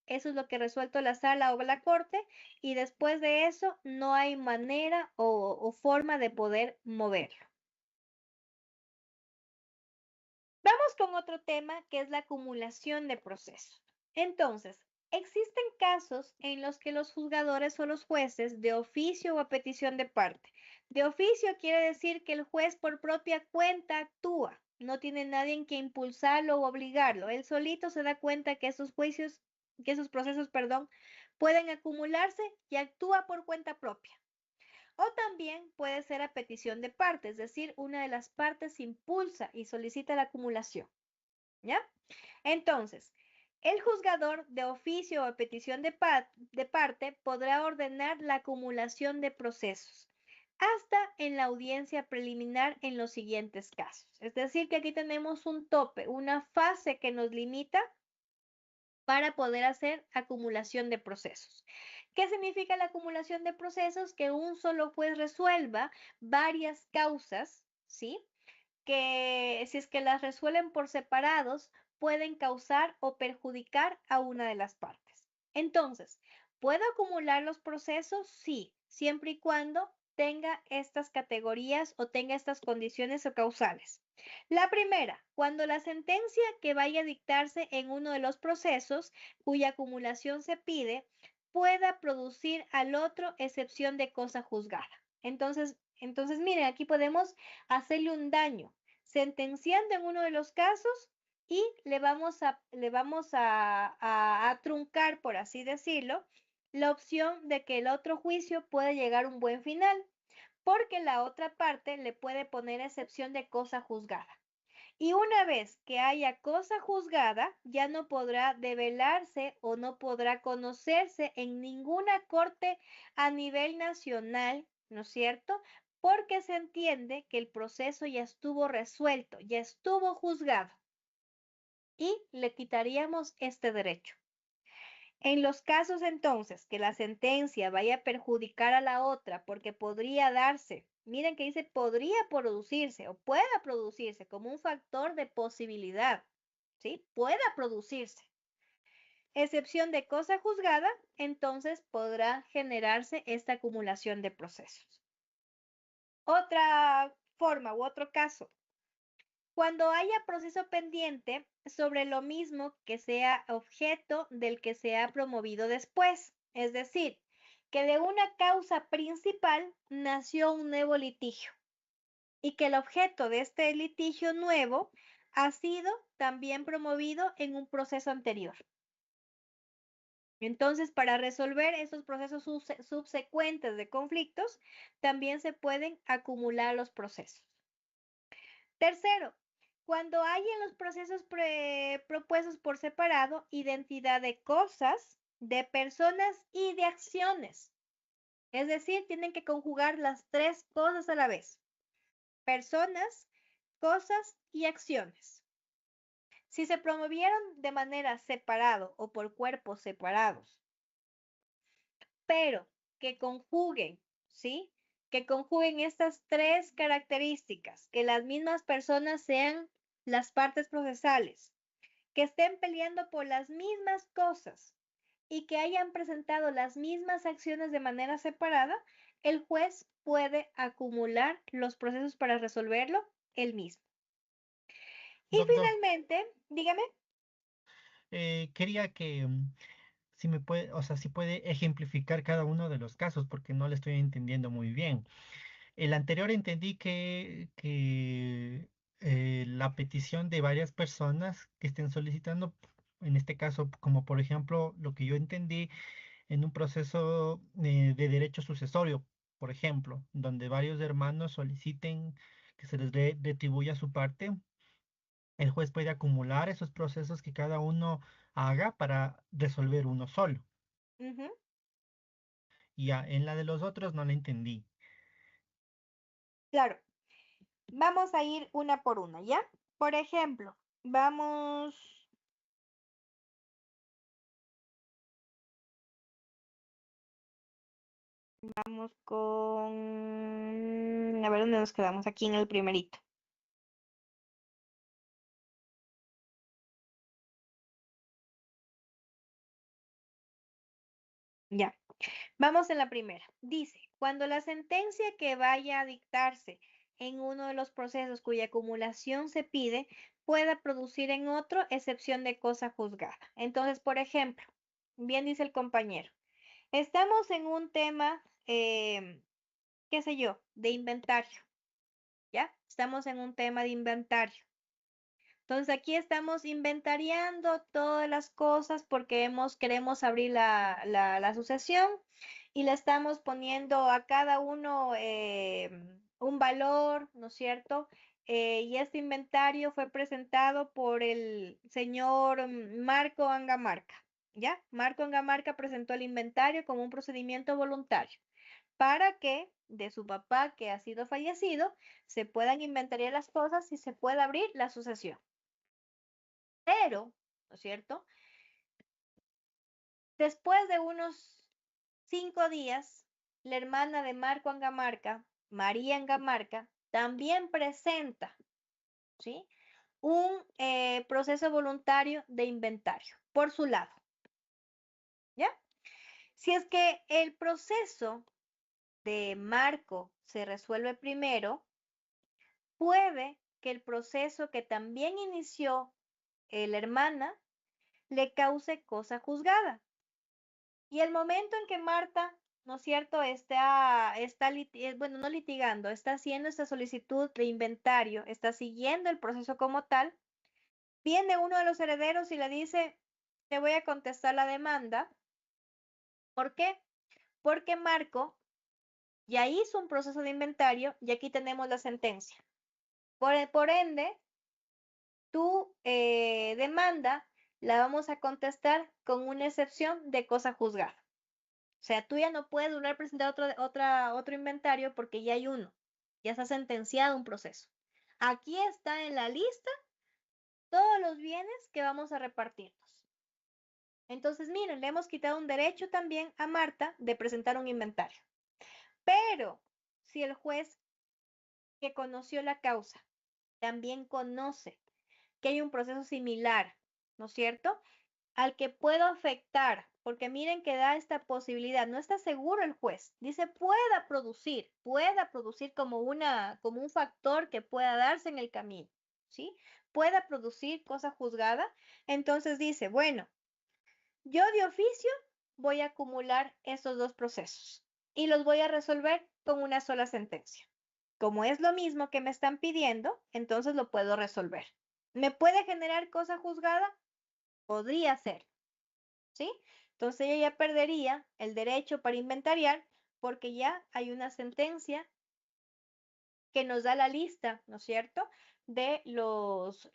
eso es lo que ha resuelto la sala o la corte, y después de eso no hay manera o forma de poder moverlo. Vamos con otro tema que es la acumulación de procesos. Entonces, existen casos en los que los juzgadores o los jueces, de oficio o a petición de parte. De oficio quiere decir que el juez por propia cuenta actúa, no tiene nadie en que impulsarlo o obligarlo. Él solito se da cuenta que esos procesos, pueden acumularse y actúa por cuenta propia. O también puede ser a petición de parte, es decir, una de las partes impulsa y solicita la acumulación, ¿ya? Entonces, el juzgador de oficio o a petición de parte podrá ordenar la acumulación de procesos hasta en la audiencia preliminar en los siguientes casos. Es decir, que aquí tenemos un tope, una fase que nos limita para poder hacer acumulación de procesos. ¿Qué significa la acumulación de procesos? Que un solo juez resuelva varias causas, ¿sí? Que si es que las resuelven por separados, pueden causar o perjudicar a una de las partes. Entonces, ¿puedo acumular los procesos? Sí, siempre y cuando tenga estas categorías o tenga estas condiciones o causales. La primera, cuando la sentencia que vaya a dictarse en uno de los procesos cuya acumulación se pide pueda producir al otro excepción de cosa juzgada. Entonces miren, aquí podemos hacerle un daño sentenciando en uno de los casos y le vamos a truncar, por así decirlo, la opción de que el otro juicio pueda llegar a un buen final. porque la otra parte le puede poner excepción de cosa juzgada. Y una vez que haya cosa juzgada, ya no podrá develarse o no podrá conocerse en ninguna corte a nivel nacional, ¿no es cierto? Porque se entiende que el proceso ya estuvo resuelto, ya estuvo juzgado y le quitaríamos este derecho. En los casos entonces que la sentencia vaya a perjudicar a la otra porque podría darse, miren que dice podría producirse o pueda producirse como un factor de posibilidad, ¿sí? Pueda producirse. Excepción de cosa juzgada, entonces podrá generarse esta acumulación de procesos. Otra forma u otro caso, cuando haya proceso pendiente sobre lo mismo que sea objeto del que se ha promovido después, es decir, que de una causa principal nació un nuevo litigio y que el objeto de este litigio nuevo ha sido también promovido en un proceso anterior. Entonces, para resolver esos procesos subsecuentes de conflictos, también se pueden acumular los procesos. Tercero, cuando hay en los procesos propuestos por separado identidad de cosas, de personas y de acciones. Es decir, tienen que conjugar las tres cosas a la vez. Personas, cosas y acciones. Si se promovieron de manera separado o por cuerpos separados, pero que conjuguen, ¿sí? Que conjuguen estas tres características, que las mismas personas sean las partes procesales, que estén peleando por las mismas cosas y que hayan presentado las mismas acciones de manera separada, el juez puede acumular los procesos para resolverlo él mismo. Y
Doctor,
finalmente, dígame.
quería que si me puede, o sea, si puede ejemplificar cada uno de los casos, porque no le estoy entendiendo muy bien. El anterior entendí que la petición de varias personas que estén solicitando, en este caso, como por ejemplo lo que yo entendí en un proceso de derecho sucesorio, por ejemplo, donde varios hermanos soliciten que se les retribuya su parte, el juez puede acumular esos procesos que cada uno haga para resolver uno solo.
Ujú.
Y en la de los otros no la entendí.
Claro, vamos a ir una por una, ¿ya? Por ejemplo, vamos con, a ver dónde nos quedamos, aquí en el primerito. Ya, vamos en la primera. Dice, cuando la sentencia que vaya a dictarse en uno de los procesos cuya acumulación se pide pueda producir en otro excepción de cosa juzgada. Entonces, por ejemplo, bien dice el compañero, estamos en un tema, qué sé yo, de inventario, ¿ya? Estamos en un tema de inventario. Entonces aquí estamos inventariando todas las cosas porque queremos abrir la sucesión y le estamos poniendo a cada uno un valor, ¿no es cierto? Y este inventario fue presentado por el señor Marco Angamarca, ¿ya? Marco Angamarca presentó el inventario como un procedimiento voluntario para que de su papá que ha sido fallecido se puedan inventariar las cosas y se pueda abrir la sucesión. Pero, ¿no es cierto? Después de unos 5 días, la hermana de Marco Angamarca, María Angamarca, también presenta, ¿sí? Un proceso voluntario de inventario por su lado, ¿ya? Si es que el proceso de Marco se resuelve primero, puede que el proceso que también inició la hermana le cause cosa juzgada. Y el momento en que Marta, ¿no es cierto?, bueno, no litigando, está haciendo esta solicitud de inventario, está siguiendo el proceso como tal, viene uno de los herederos y le dice, te voy a contestar la demanda. ¿Por qué? Porque Marco ya hizo un proceso de inventario y aquí tenemos la sentencia. Por ende, tu demanda la vamos a contestar con una excepción de cosa juzgada. O sea, tú ya no puedes volver a presentar otro inventario porque ya hay uno. Ya está sentenciado un proceso. Aquí está en la lista todos los bienes que vamos a repartirnos. Entonces, miren, le hemos quitado un derecho también a Marta de presentar un inventario. Pero si el juez que conoció la causa también conoce que hay un proceso similar, ¿no es cierto?, al que puedo afectar, porque miren que da esta posibilidad, no está seguro el juez, dice pueda producir como un factor que pueda darse en el camino, ¿sí? Pueda producir cosa juzgada, entonces dice, bueno, yo de oficio voy a acumular esos dos procesos y los voy a resolver con una sola sentencia. Como es lo mismo que me están pidiendo, entonces lo puedo resolver. ¿Me puede generar cosa juzgada? Podría ser, ¿sí? Entonces ella ya perdería el derecho para inventariar porque ya hay una sentencia que nos da la lista, ¿no es cierto?, de los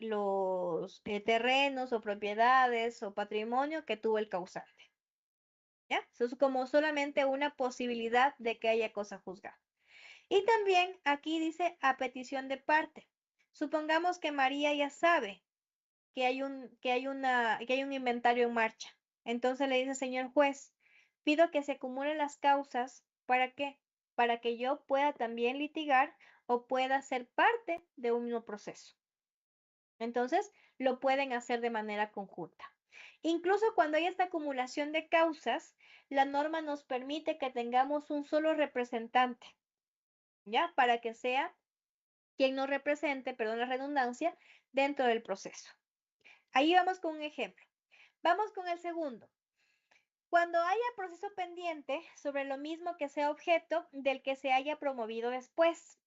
terrenos o propiedades o patrimonio que tuvo el causante. ¿Ya? Eso es como solamente una posibilidad de que haya cosa juzgada. Y también aquí dice a petición de parte. Supongamos que María ya sabe que hay un inventario en marcha. Entonces le dice, señor juez, pido que se acumulen las causas. ¿Para qué? Para que yo pueda también litigar o pueda ser parte de un mismo proceso. Entonces, lo pueden hacer de manera conjunta. Incluso cuando hay esta acumulación de causas, la norma nos permite que tengamos un solo representante, ¿ya? Para que sea quien nos represente, perdón la redundancia, dentro del proceso. Ahí vamos con un ejemplo. Vamos con el segundo. Cuando haya proceso pendiente sobre lo mismo que sea objeto del que se haya promovido después.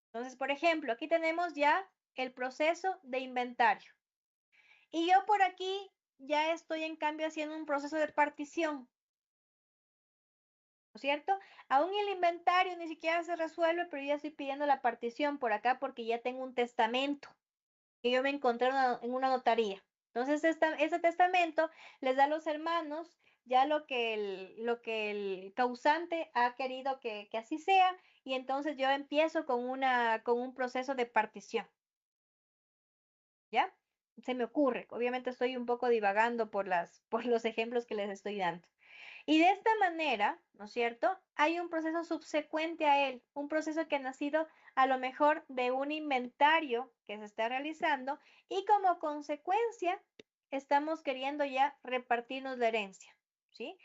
Entonces, por ejemplo, aquí tenemos ya el proceso de inventario. Y yo por aquí ya estoy en cambio haciendo un proceso de partición. ¿No es cierto? Aún el inventario ni siquiera se resuelve, pero ya estoy pidiendo la partición por acá porque ya tengo un testamento que yo me encontré en una notaría. Entonces, ese testamento les da a los hermanos ya lo que el causante ha querido que así sea, y entonces yo empiezo con un proceso de partición. ¿Ya? Se me ocurre. Obviamente estoy un poco divagando por los ejemplos que les estoy dando. Y de esta manera, ¿no es cierto?, hay un proceso subsecuente a él, un proceso que ha nacido a lo mejor de un inventario que se está realizando y como consecuencia estamos queriendo ya repartirnos la herencia, ¿sí?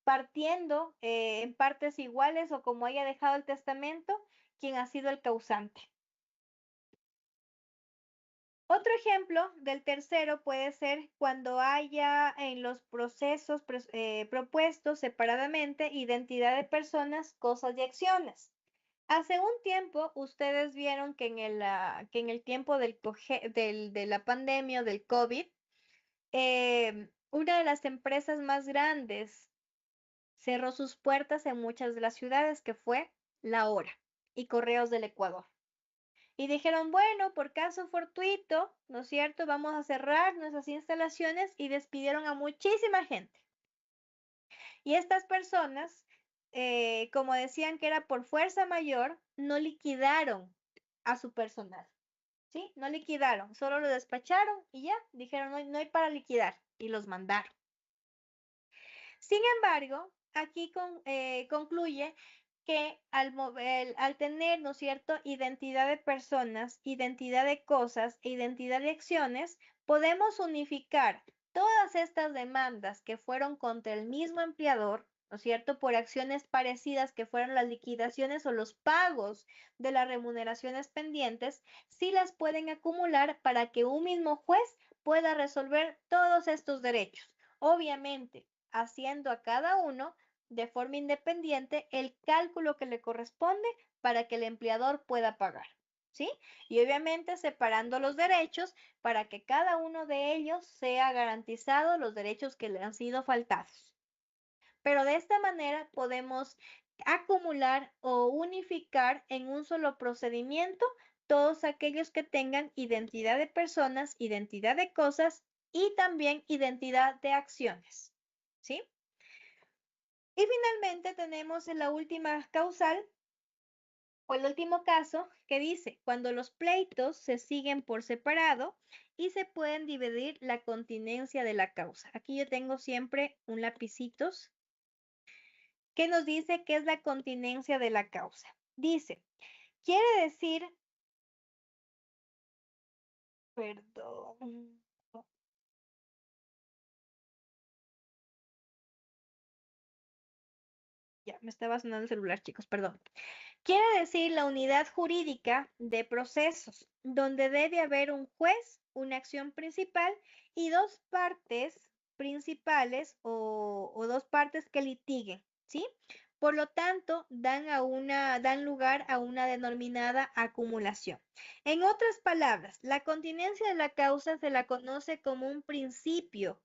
Partiendo en partes iguales o como haya dejado el testamento, quien ha sido el causante. Otro ejemplo del tercero puede ser cuando haya en los procesos propuestos separadamente identidad de personas, cosas y acciones. Hace un tiempo ustedes vieron que en el tiempo de la pandemia del COVID, una de las empresas más grandes cerró sus puertas en muchas de las ciudades, que fue La Hora y Correos del Ecuador. Y dijeron, bueno, por caso fortuito, ¿no es cierto?, vamos a cerrar nuestras instalaciones y despidieron a muchísima gente. Y estas personas, como decían que era por fuerza mayor, no liquidaron a su personal, ¿sí? No liquidaron, solo lo despacharon y ya, dijeron, no hay para liquidar y los mandaron. Sin embargo, aquí concluye que al tener, ¿no es cierto?, identidad de personas, identidad de cosas e identidad de acciones, podemos unificar todas estas demandas que fueron contra el mismo empleador, ¿no es cierto?, por acciones parecidas que fueron las liquidaciones o los pagos de las remuneraciones pendientes, sí las pueden acumular para que un mismo juez pueda resolver todos estos derechos. Obviamente, haciendo a cada uno de forma independiente el cálculo que le corresponde para que el empleador pueda pagar, ¿sí? Y obviamente separando los derechos para que cada uno de ellos sea garantizado los derechos que le han sido faltados. Pero de esta manera podemos acumular o unificar en un solo procedimiento todos aquellos que tengan identidad de personas, identidad de cosas y también identidad de acciones, ¿sí? Y finalmente tenemos en la última causal o el último caso que dice, cuando los pleitos se siguen por separado y se pueden dividir la continencia de la causa. Aquí yo tengo siempre un lapicitos que nos dice qué es la continencia de la causa. Dice, quiere decir, perdón, ya me estaba sonando el celular, chicos, perdón. Quiere decir la unidad jurídica de procesos, donde debe haber un juez, una acción principal y dos partes principales o dos partes que litiguen, ¿sí? Por lo tanto, dan lugar a una denominada acumulación. En otras palabras, la continencia de la causa se la conoce como un principio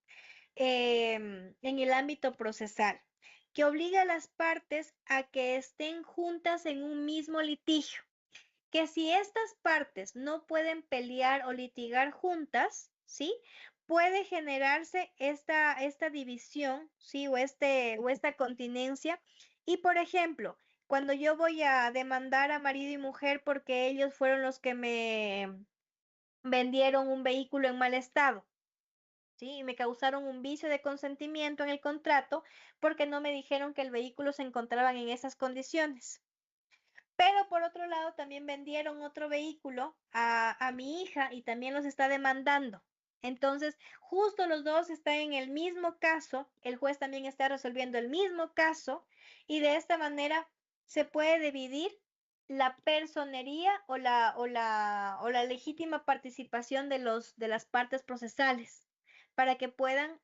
en el ámbito procesal, que obliga a las partes a que estén juntas en un mismo litigio, que si estas partes no pueden pelear o litigar juntas, ¿sí? Puede generarse esta división, ¿sí? O esta continencia. Y por ejemplo, cuando yo voy a demandar a marido y mujer porque ellos fueron los que me vendieron un vehículo en mal estado, ¿sí? Y me causaron un vicio de consentimiento en el contrato porque no me dijeron que el vehículo se encontraba en esas condiciones. Pero por otro lado, también vendieron otro vehículo a mi hija y también los está demandando. Entonces, justo los dos están en el mismo caso, el juez también está resolviendo el mismo caso y de esta manera se puede dividir la personería o la legítima participación de las partes procesales para que puedan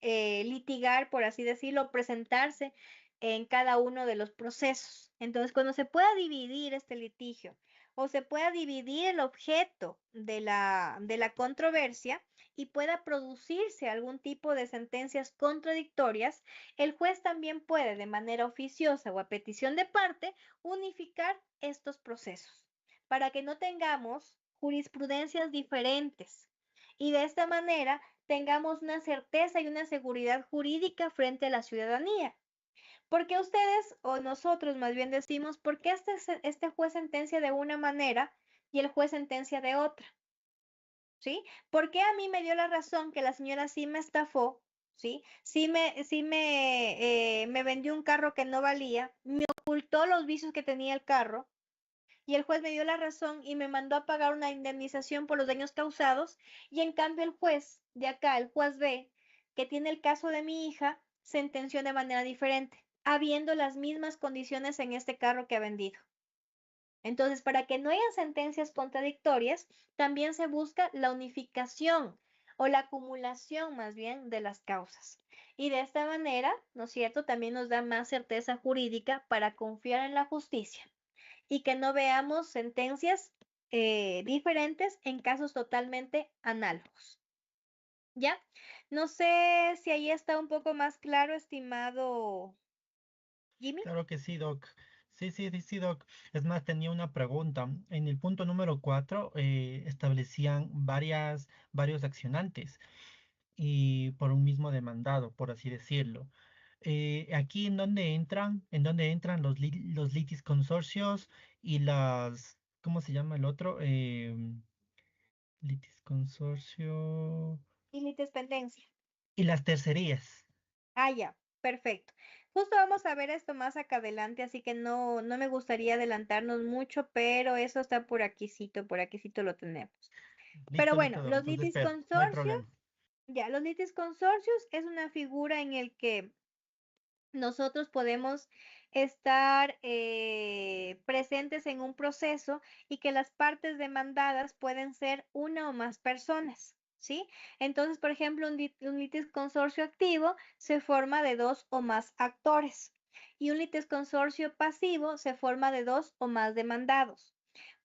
litigar, por así decirlo, presentarse en cada uno de los procesos. Entonces, cuando se pueda dividir este litigio o se pueda dividir el objeto de la controversia y pueda producirse algún tipo de sentencias contradictorias, el juez también puede, de manera oficiosa o a petición de parte, unificar estos procesos para que no tengamos jurisprudencias diferentes y de esta manera tengamos una certeza y una seguridad jurídica frente a la ciudadanía. Porque ustedes o nosotros más bien decimos, ¿por qué este juez sentencia de una manera y el juez sentencia de otra? ¿Sí? ¿Por qué a mí me dio la razón que la señora sí me estafó? ¿Sí? Me vendió un carro que no valía, me ocultó los vicios que tenía el carro y el juez me dio la razón y me mandó a pagar una indemnización por los daños causados y en cambio el juez de acá, el juez B, que tiene el caso de mi hija, sentenció de manera diferente, habiendo las mismas condiciones en este carro que ha vendido. Entonces, para que no haya sentencias contradictorias, también se busca la unificación o la acumulación más bien de las causas. Y de esta manera, ¿no es cierto?, también nos da más certeza jurídica para confiar en la justicia y que no veamos sentencias diferentes en casos totalmente análogos. ¿Ya? No sé si ahí está un poco más claro, estimado Jimmy.
Claro que sí, Doc. Sí, sí, sí, sí, Doc. Es más, tenía una pregunta. En el punto número 4 establecían varios accionantes y por un mismo demandado, por así decirlo. Aquí en dónde entran los litis consorcios y ¿cómo se llama el otro? Litis consorcio
Y litispendencia.
y las tercerías.
Ah, ya, perfecto. Justo vamos a ver esto más acá adelante, así que no me gustaría adelantarnos mucho, pero eso está por aquícito lo tenemos. Pero
Listo,
bueno,
listo, Doc.
los
Entonces
litis
espero, no hay
consorcios,
problema.
ya, los litis consorcios es una figura en el que nosotros podemos estar presentes en un proceso y que las partes demandadas pueden ser una o más personas, ¿sí? Entonces, por ejemplo, un litis consorcio activo se forma de dos o más actores y un litis consorcio pasivo se forma de dos o más demandados.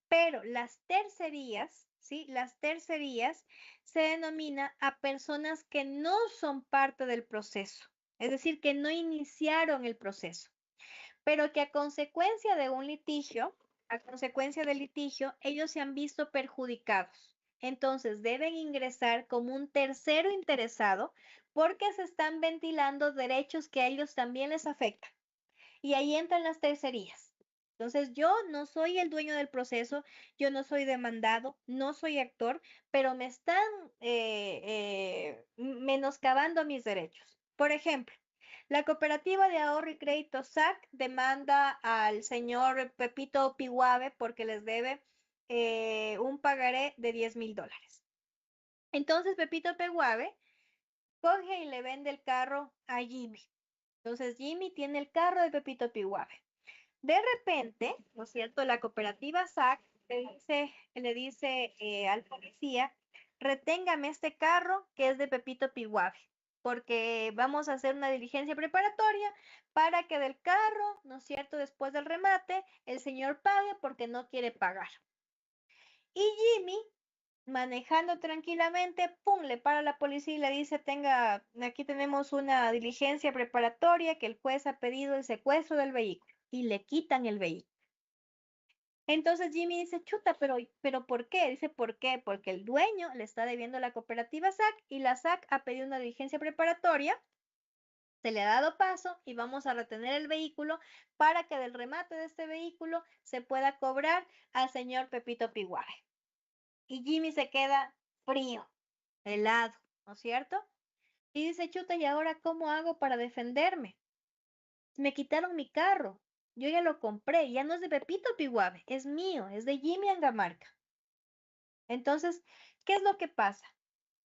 Pero las tercerías, ¿sí? Las tercerías se denomina a personas que no son parte del proceso, es decir, que no iniciaron el proceso. pero que a consecuencia de un litigio, ellos se han visto perjudicados. Entonces deben ingresar como un tercero interesado porque se están ventilando derechos que a ellos también les afectan. Y ahí entran las tercerías. Entonces yo no soy el dueño del proceso, yo no soy demandado, no soy actor, pero me están menoscabando mis derechos. Por ejemplo, la cooperativa de ahorro y crédito SAC demanda al señor Pepito Piguave porque les debe un pagaré de $10,000. Entonces Pepito Piguave coge y le vende el carro a Jimmy. Entonces Jimmy tiene el carro de Pepito Piguave. De repente, ¿no es cierto? La cooperativa SAC le dice al policía, reténgame este carro que es de Pepito Piguave, porque vamos a hacer una diligencia preparatoria para que del carro, ¿no es cierto? Después del remate, el señor pague porque no quiere pagar. Y Jimmy, manejando tranquilamente, pum, le para la policía y le dice, aquí tenemos una diligencia preparatoria que el juez ha pedido el secuestro del vehículo y le quitan el vehículo. Entonces Jimmy dice, chuta, pero ¿por qué? Dice, ¿por qué? Porque el dueño le está debiendo a la cooperativa SAC y la SAC ha pedido una diligencia preparatoria, se le ha dado paso y vamos a retener el vehículo para que del remate de este vehículo se pueda cobrar al señor Pepito Piguave. Y Jimmy se queda frío, helado, ¿no es cierto? Y dice, chuta, ¿y ahora cómo hago para defenderme? Me quitaron mi carro. Yo ya lo compré, ya no es de Pepito Piguave, es mío, es de Jimmy Angamarca. Entonces, ¿qué es lo que pasa?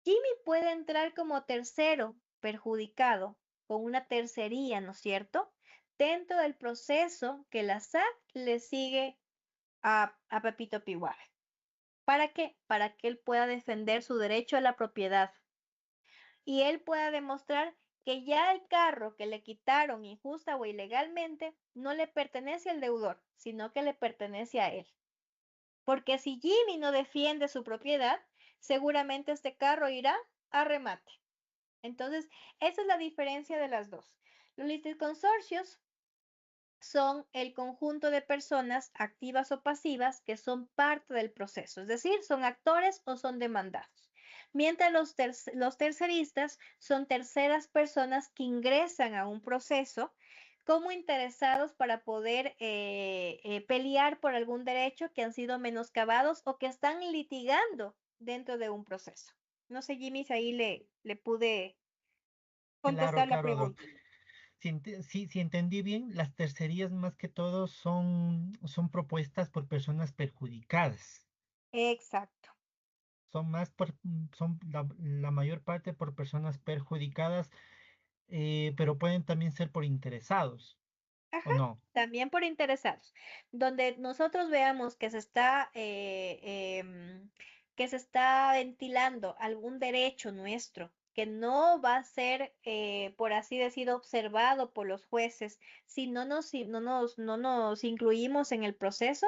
Jimmy puede entrar como tercero perjudicado con una tercería, ¿no es cierto? Dentro del proceso que la SAC le sigue a Pepito Piguave. ¿Para qué? Para que él pueda defender su derecho a la propiedad y él pueda demostrar que ya el carro que le quitaron injusta o ilegalmente no le pertenece al deudor, sino que le pertenece a él. Porque si Jimmy no defiende su propiedad, seguramente este carro irá a remate. Entonces, esa es la diferencia de las dos. Los litisconsorcios son el conjunto de personas activas o pasivas que son parte del proceso, es decir, son actores o son demandados. Mientras los terceristas son terceras personas que ingresan a un proceso como interesados para poder pelear por algún derecho que han sido menoscabados o que están litigando dentro de un proceso. No sé, Jimmy, si ahí le pude
Claro,
contestar la
claro, Doc.
pregunta.
Si entendí bien, las tercerías más que todo son propuestas por personas perjudicadas.
Exacto.
Son más son la mayor parte por personas perjudicadas, pero pueden también ser por interesados,
Ajá,
¿o no?
también por interesados. Donde nosotros veamos que se está ventilando algún derecho nuestro que no va a ser, por así decir, observado por los jueces, si no nos incluimos en el proceso,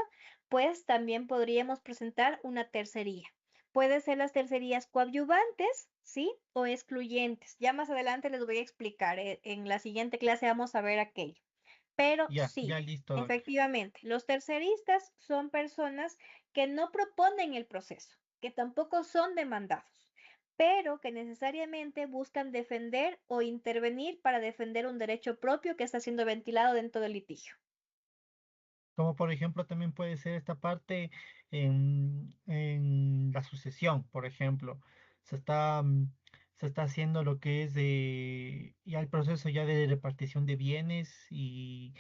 pues también podríamos presentar una tercería. Puede ser las tercerías coadyuvantes, ¿sí? O excluyentes. Ya más adelante les voy a explicar. En la siguiente clase vamos a ver aquello. Pero
Ya
sí,
listo, Doc.
efectivamente, los terceristas son personas que no proponen el proceso, que tampoco son demandados, pero que necesariamente buscan defender o intervenir para defender un derecho propio que está siendo ventilado dentro del litigio.
Como por ejemplo también puede ser esta parte en la sucesión, por ejemplo. Se está, se está haciendo lo que es ya el proceso ya de repartición de bienes y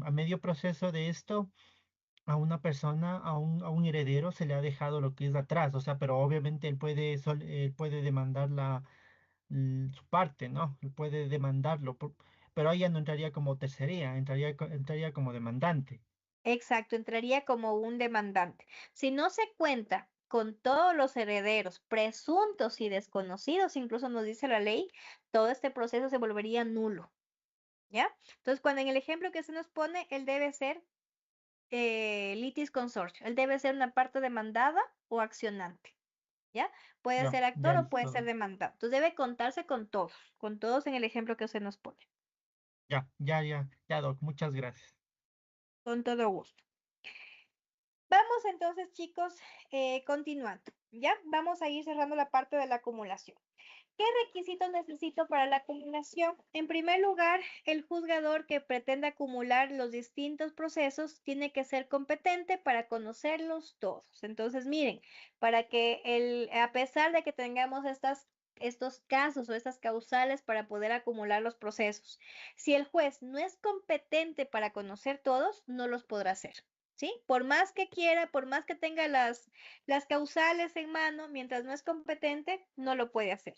a medio proceso de esto, a una persona, a un heredero se le ha dejado lo que es atrás, o sea, pero obviamente él puede demandar su parte, ¿no? Él puede demandarlo, pero ahí ya no entraría como tercería, entraría como demandante.
Exacto, entraría como un demandante. Si no se cuenta con todos los herederos presuntos y desconocidos, incluso nos dice la ley, todo este proceso se volvería nulo. ¿Ya? Entonces, cuando en el ejemplo que se nos pone, él debe ser litis consortio, él debe ser una parte demandada o accionante, ¿ya? Puede
Ya,
ser actor
ya
o puede
listo,
ser
Doc.
demandado. Entonces, debe contarse con todos en el ejemplo que se nos pone.
Ya, Doc, muchas gracias.
Con todo gusto. Vamos entonces, chicos, continuando. ¿Ya? Vamos a ir cerrando la parte de la acumulación. ¿Qué requisitos necesito para la acumulación? En primer lugar, el juzgador que pretenda acumular los distintos procesos tiene que ser competente para conocerlos todos. Entonces, miren, para que a pesar de que tengamos estos casos o estas causales para poder acumular los procesos, si el juez no es competente para conocer todos, no los podrá hacer. ¿Sí? Por más que quiera, por más que tenga las causales en mano, mientras no es competente, no lo puede hacer.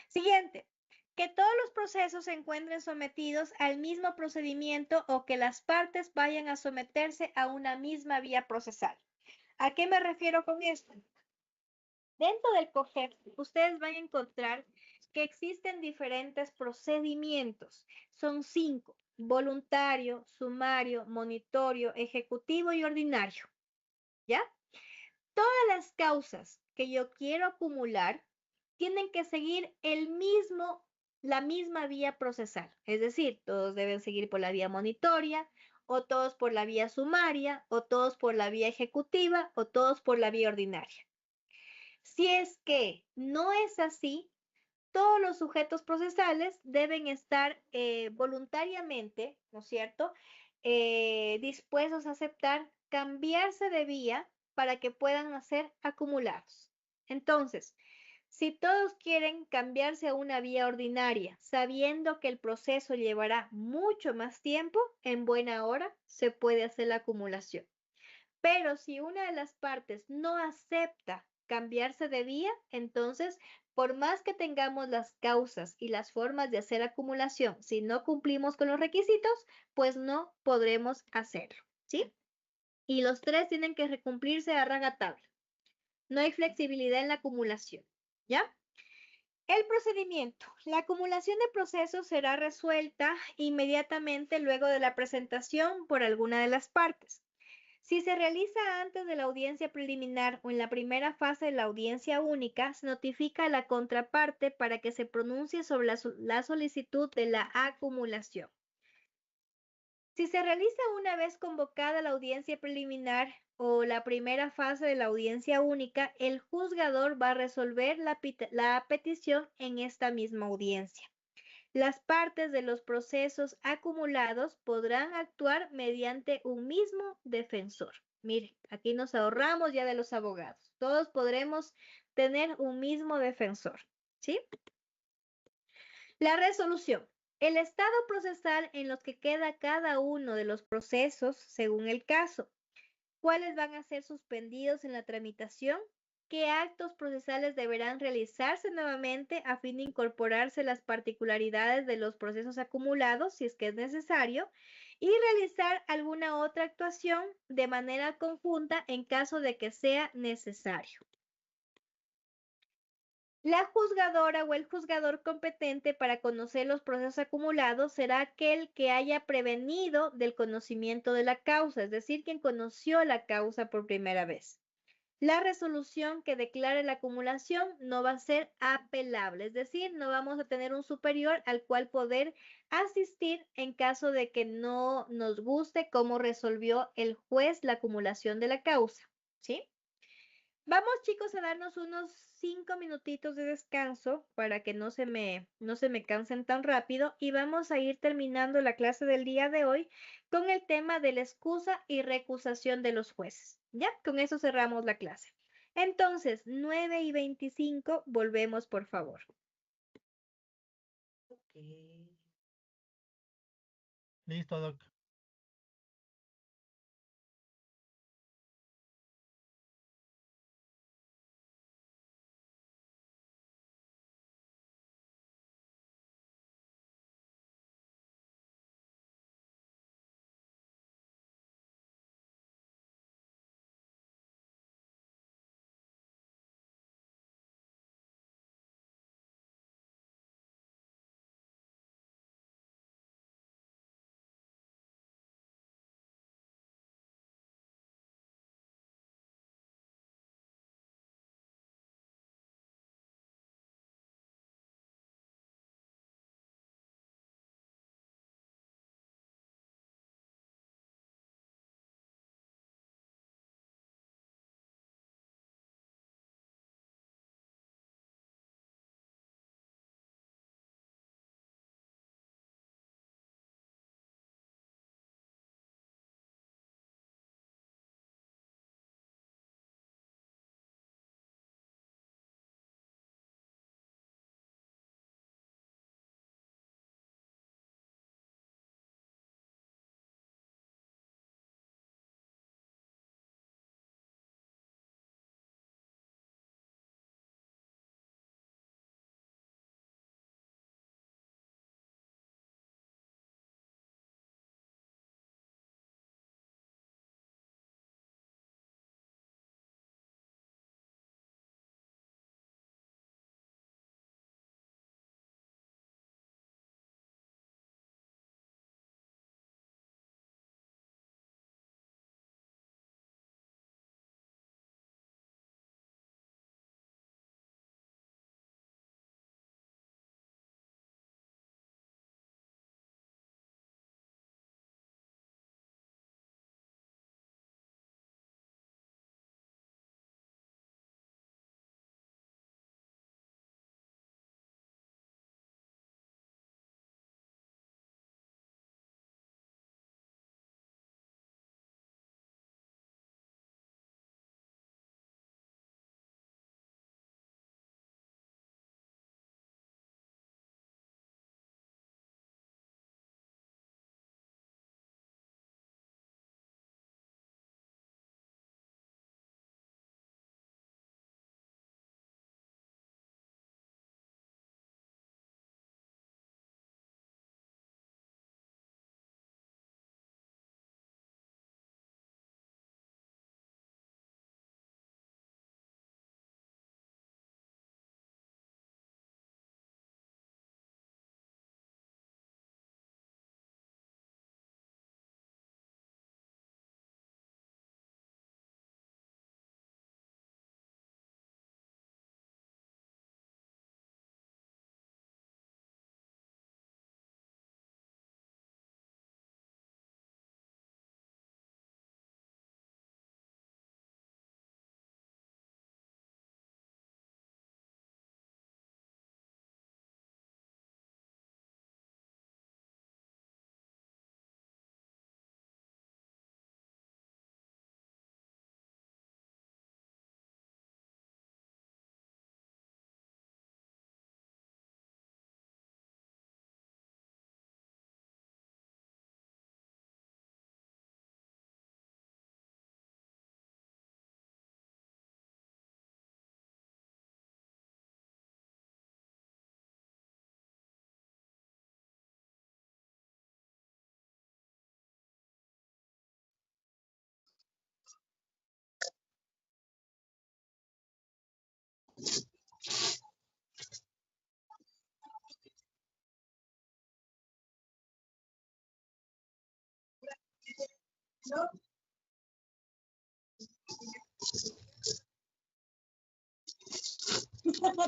Siguiente, que todos los procesos se encuentren sometidos al mismo procedimiento o que las partes vayan a someterse a una misma vía procesal. ¿A qué me refiero con esto? Dentro del COGEP, ustedes van a encontrar que existen diferentes procedimientos. Son 5: voluntario, sumario, monitorio, ejecutivo y ordinario. ¿Ya? Todas las causas que yo quiero acumular tienen que seguir la misma vía procesal. Es decir, todos deben seguir por la vía monitoria, o todos por la vía sumaria, o todos por la vía ejecutiva, o todos por la vía ordinaria. Si es que no es así, todos los sujetos procesales deben estar voluntariamente, ¿no es cierto?, dispuestos a aceptar cambiarse de vía para que puedan ser acumulados. Entonces, si todos quieren cambiarse a una vía ordinaria, sabiendo que el proceso llevará mucho más tiempo, en buena hora se puede hacer la acumulación. Pero si una de las partes no acepta cambiarse de vía, entonces, por más que tengamos las causas y las formas de hacer acumulación, si no cumplimos con los requisitos, pues no podremos hacerlo, ¿sí? Y los tres tienen que cumplirse a rajatabla. No hay flexibilidad en la acumulación, ¿ya? El procedimiento. La acumulación de procesos será resuelta inmediatamente luego de la presentación por alguna de las partes. Si se realiza antes de la audiencia preliminar o en la primera fase de la audiencia única, se notifica a la contraparte para que se pronuncie sobre la solicitud de la acumulación. Si se realiza una vez convocada la audiencia preliminar o la primera fase de la audiencia única, el juzgador va a resolver la petición en esta misma audiencia. Las partes de los procesos acumulados podrán actuar mediante un mismo defensor. Miren, aquí nos ahorramos ya de los abogados. Todos podremos tener un mismo defensor, ¿sí? La resolución. El estado procesal en los que queda cada uno de los procesos según el caso. ¿Cuáles van a ser suspendidos en la tramitación? ¿Qué actos procesales deberán realizarse nuevamente a fin de incorporarse las particularidades de los procesos acumulados, si es que es necesario, y realizar alguna otra actuación de manera conjunta en caso de que sea necesario? La juzgadora o el juzgador competente para conocer los procesos acumulados será aquel que haya prevenido del conocimiento de la causa, es decir, quien conoció la causa por primera vez. La resolución que declare la acumulación no va a ser apelable, es decir, no vamos a tener un superior al cual poder asistir en caso de que no nos guste cómo resolvió el juez la acumulación de la causa, ¿sí? Vamos, chicos, a darnos unos 5 minutitos de descanso para que no se me cansen tan rápido y vamos a ir terminando la clase del día de hoy con el tema de la excusa y recusación de los jueces. Ya, con eso cerramos la clase. Entonces, 9:25, volvemos, por favor.
Listo, Doc.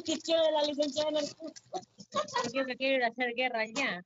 Qué chévere la licenciada en el curso.
Yo que quiero ir a hacer guerra ya.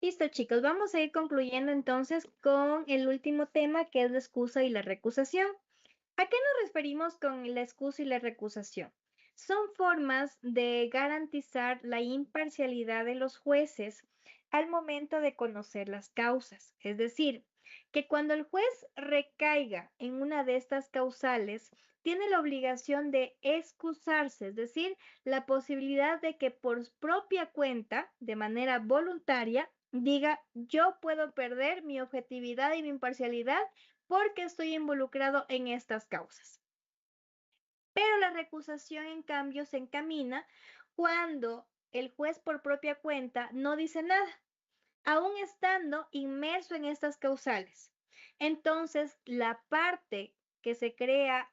Listo, chicos, vamos a ir concluyendo entonces con el último tema, que es la excusa y la recusación. ¿A qué nos referimos con la excusa y la recusación? Son formas de garantizar la imparcialidad de los jueces al momento de conocer las causas. Es decir, que cuando el juez recaiga en una de estas causales, tiene la obligación de excusarse, es decir, la posibilidad de que por propia cuenta, de manera voluntaria, diga, yo puedo perder mi objetividad y mi imparcialidad porque estoy involucrado en estas causas. Pero la recusación, en cambio, se encamina cuando el juez por propia cuenta no dice nada, aún estando inmerso en estas causales. Entonces, la parte que se crea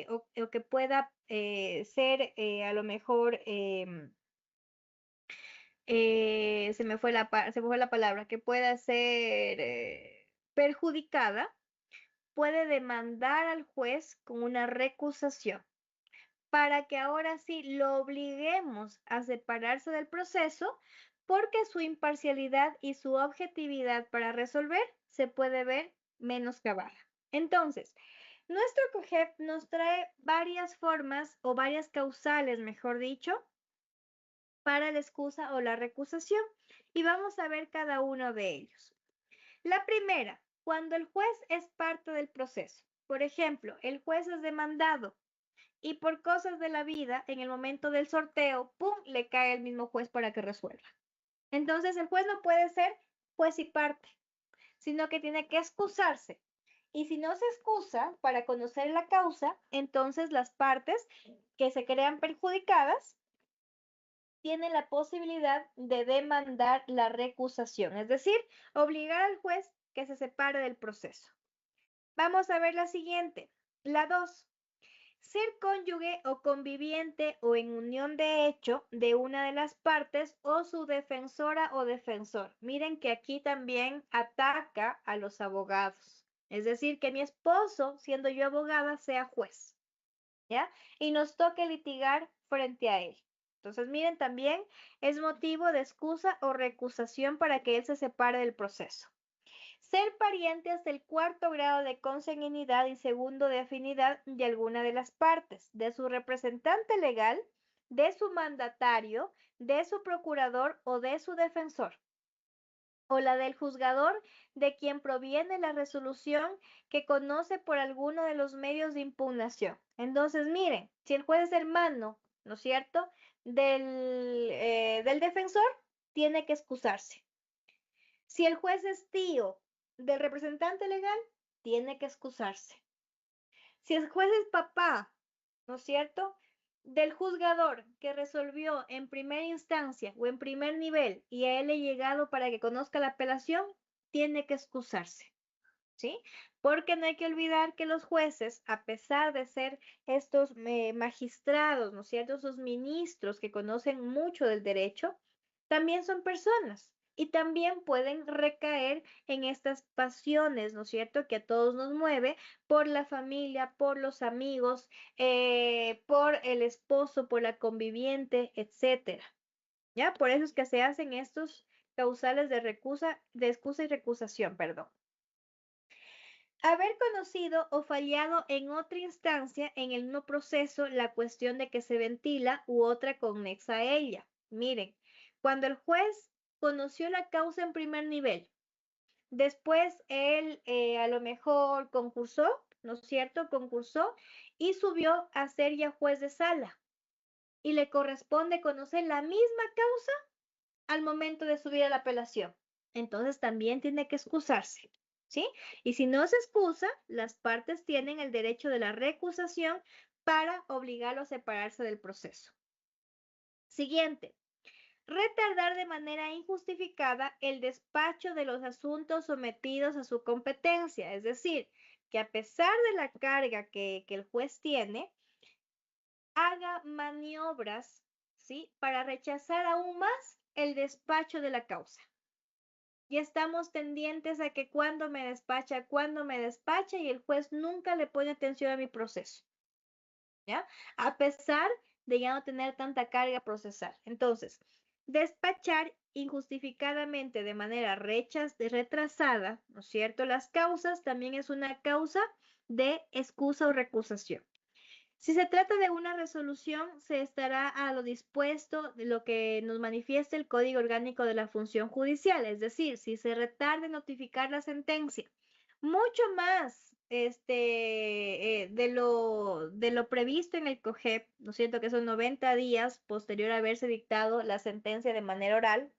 o que pueda ser a lo mejor, se me fue la palabra, que pueda ser perjudicada, puede demandar al juez con una recusación para que ahora sí lo obliguemos a separarse del proceso porque su imparcialidad y su objetividad para resolver se puede ver menoscabada. Entonces, nuestro COGEP nos trae varias formas o varias causales, mejor dicho, para la excusa o la recusación y vamos a ver cada uno de ellos. La primera, cuando el juez es parte del proceso. Por ejemplo, el juez es demandado y por cosas de la vida, en el momento del sorteo, ¡pum!, le cae el mismo juez para que resuelva. Entonces, el juez no puede ser juez y parte, sino que tiene que excusarse. Y si no se excusa para conocer la causa, entonces las partes que se crean perjudicadas tienen la posibilidad de demandar la recusación, es decir, obligar al juez que se separe del proceso. Vamos a ver la siguiente, la 2. Ser cónyuge o conviviente o en unión de hecho de una de las partes o su defensora o defensor. Miren que aquí también ataca a los abogados. Es decir, que mi esposo, siendo yo abogada, sea juez, ¿ya? Y nos toque litigar frente a él. Entonces, miren, también es motivo de excusa o recusación para que él se separe del proceso. Ser pariente hasta el 4º grado de consanguinidad y 2º de afinidad de alguna de las partes, de su representante legal, de su mandatario, de su procurador o de su defensor, o la del juzgador de quien proviene la resolución que conoce por alguno de los medios de impugnación. Entonces, miren, si el juez es hermano, ¿no es cierto?, del defensor, tiene que excusarse. Si el juez es tío del representante legal, tiene que excusarse. Si el juez es papá, ¿no es cierto?, del juzgador que resolvió en primera instancia o en primer nivel y a él he llegado para que conozca la apelación, tiene que excusarse, ¿sí? Porque no hay que olvidar que los jueces, a pesar de ser estos magistrados, ¿no es cierto?, esos ministros que conocen mucho del derecho, también son personas y también pueden recaer en estas pasiones, ¿no es cierto?, que a todos nos mueve por la familia, por los amigos, por el esposo, por la conviviente, etcétera. ¿Ya? Por eso es que se hacen estos causales de excusa y recusación, perdón. Haber conocido o fallado en otra instancia en el mismo proceso la cuestión de que se ventila u otra connexa a ella. Miren, cuando el juez conoció la causa en primer nivel, después él a lo mejor concursó, ¿no es cierto?, concursó y subió a ser ya juez de sala y le corresponde conocer la misma causa al momento de subir a la apelación. Entonces también tiene que excusarse, ¿sí? Y si no se excusa, las partes tienen el derecho de la recusación para obligarlo a separarse del proceso. Siguiente. Retardar de manera injustificada el despacho de los asuntos sometidos a su competencia. Es decir, que a pesar de la carga que el juez tiene, haga maniobras, ¿sí?, para rechazar aún más el despacho de la causa. Y estamos tendientes a que cuando me despacha y el juez nunca le pone atención a mi proceso, ¿ya? A pesar de ya no tener tanta carga procesal. Entonces, despachar injustificadamente de manera retrasada, ¿no es cierto? Las causas también es una causa de excusa o recusación. Si se trata de una resolución, se estará a lo dispuesto de lo que nos manifiesta el Código Orgánico de la Función Judicial, es decir, si se retarda en notificar la sentencia, mucho más de lo previsto en el COGEP, ¿no es cierto? Que son 90 días posterior a haberse dictado la sentencia de manera oral,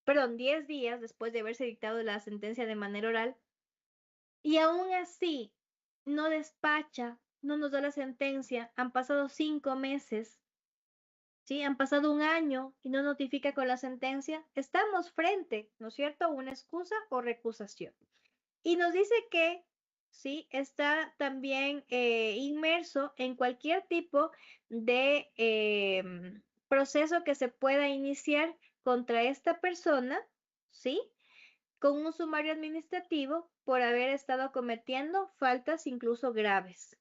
perdón, 10 días después de haberse dictado la sentencia de manera oral, y aún así no despacha, no nos da la sentencia, han pasado 5 meses, ¿sí? Han pasado 1 año y no notifica con la sentencia, estamos frente, ¿no es cierto?, a una excusa o recusación. Y nos dice que, ¿sí?, está también inmerso en cualquier tipo de proceso que se pueda iniciar contra esta persona, ¿sí?, con un sumario administrativo por haber estado cometiendo faltas incluso graves,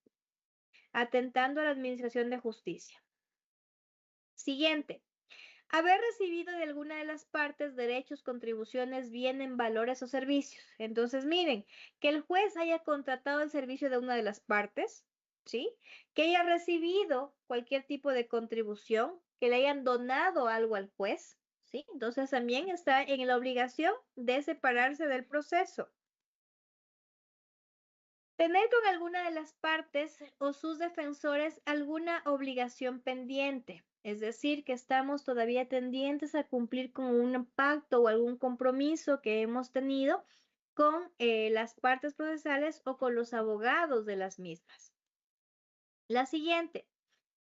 atentando a la administración de justicia. Siguiente. Haber recibido de alguna de las partes derechos, contribuciones, bienes, valores o servicios. Entonces, miren, que el juez haya contratado el servicio de una de las partes, ¿sí? Que haya recibido cualquier tipo de contribución, que le hayan donado algo al juez, ¿sí? Entonces también está en la obligación de separarse del proceso. Tener con alguna de las partes o sus defensores alguna obligación pendiente, es decir, que estamos todavía tendientes a cumplir con un pacto o algún compromiso que hemos tenido con las partes procesales o con los abogados de las mismas. La siguiente,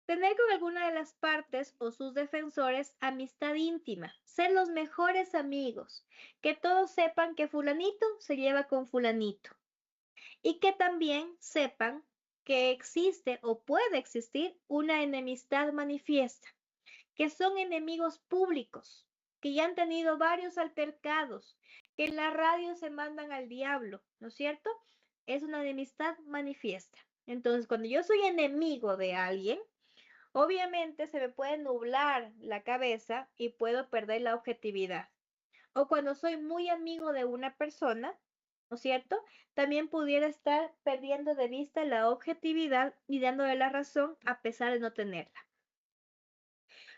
tener con alguna de las partes o sus defensores amistad íntima, ser los mejores amigos, que todos sepan que fulanito se lleva con fulanito. Y que también sepan que existe o puede existir una enemistad manifiesta, que son enemigos públicos, que ya han tenido varios altercados, que en la radio se mandan al diablo, ¿no es cierto? Es una enemistad manifiesta. Entonces, cuando yo soy enemigo de alguien, obviamente se me puede nublar la cabeza y puedo perder la objetividad. O cuando soy muy amigo de una persona, ¿no es cierto?, también pudiera estar perdiendo de vista la objetividad y dándole la razón a pesar de no tenerla.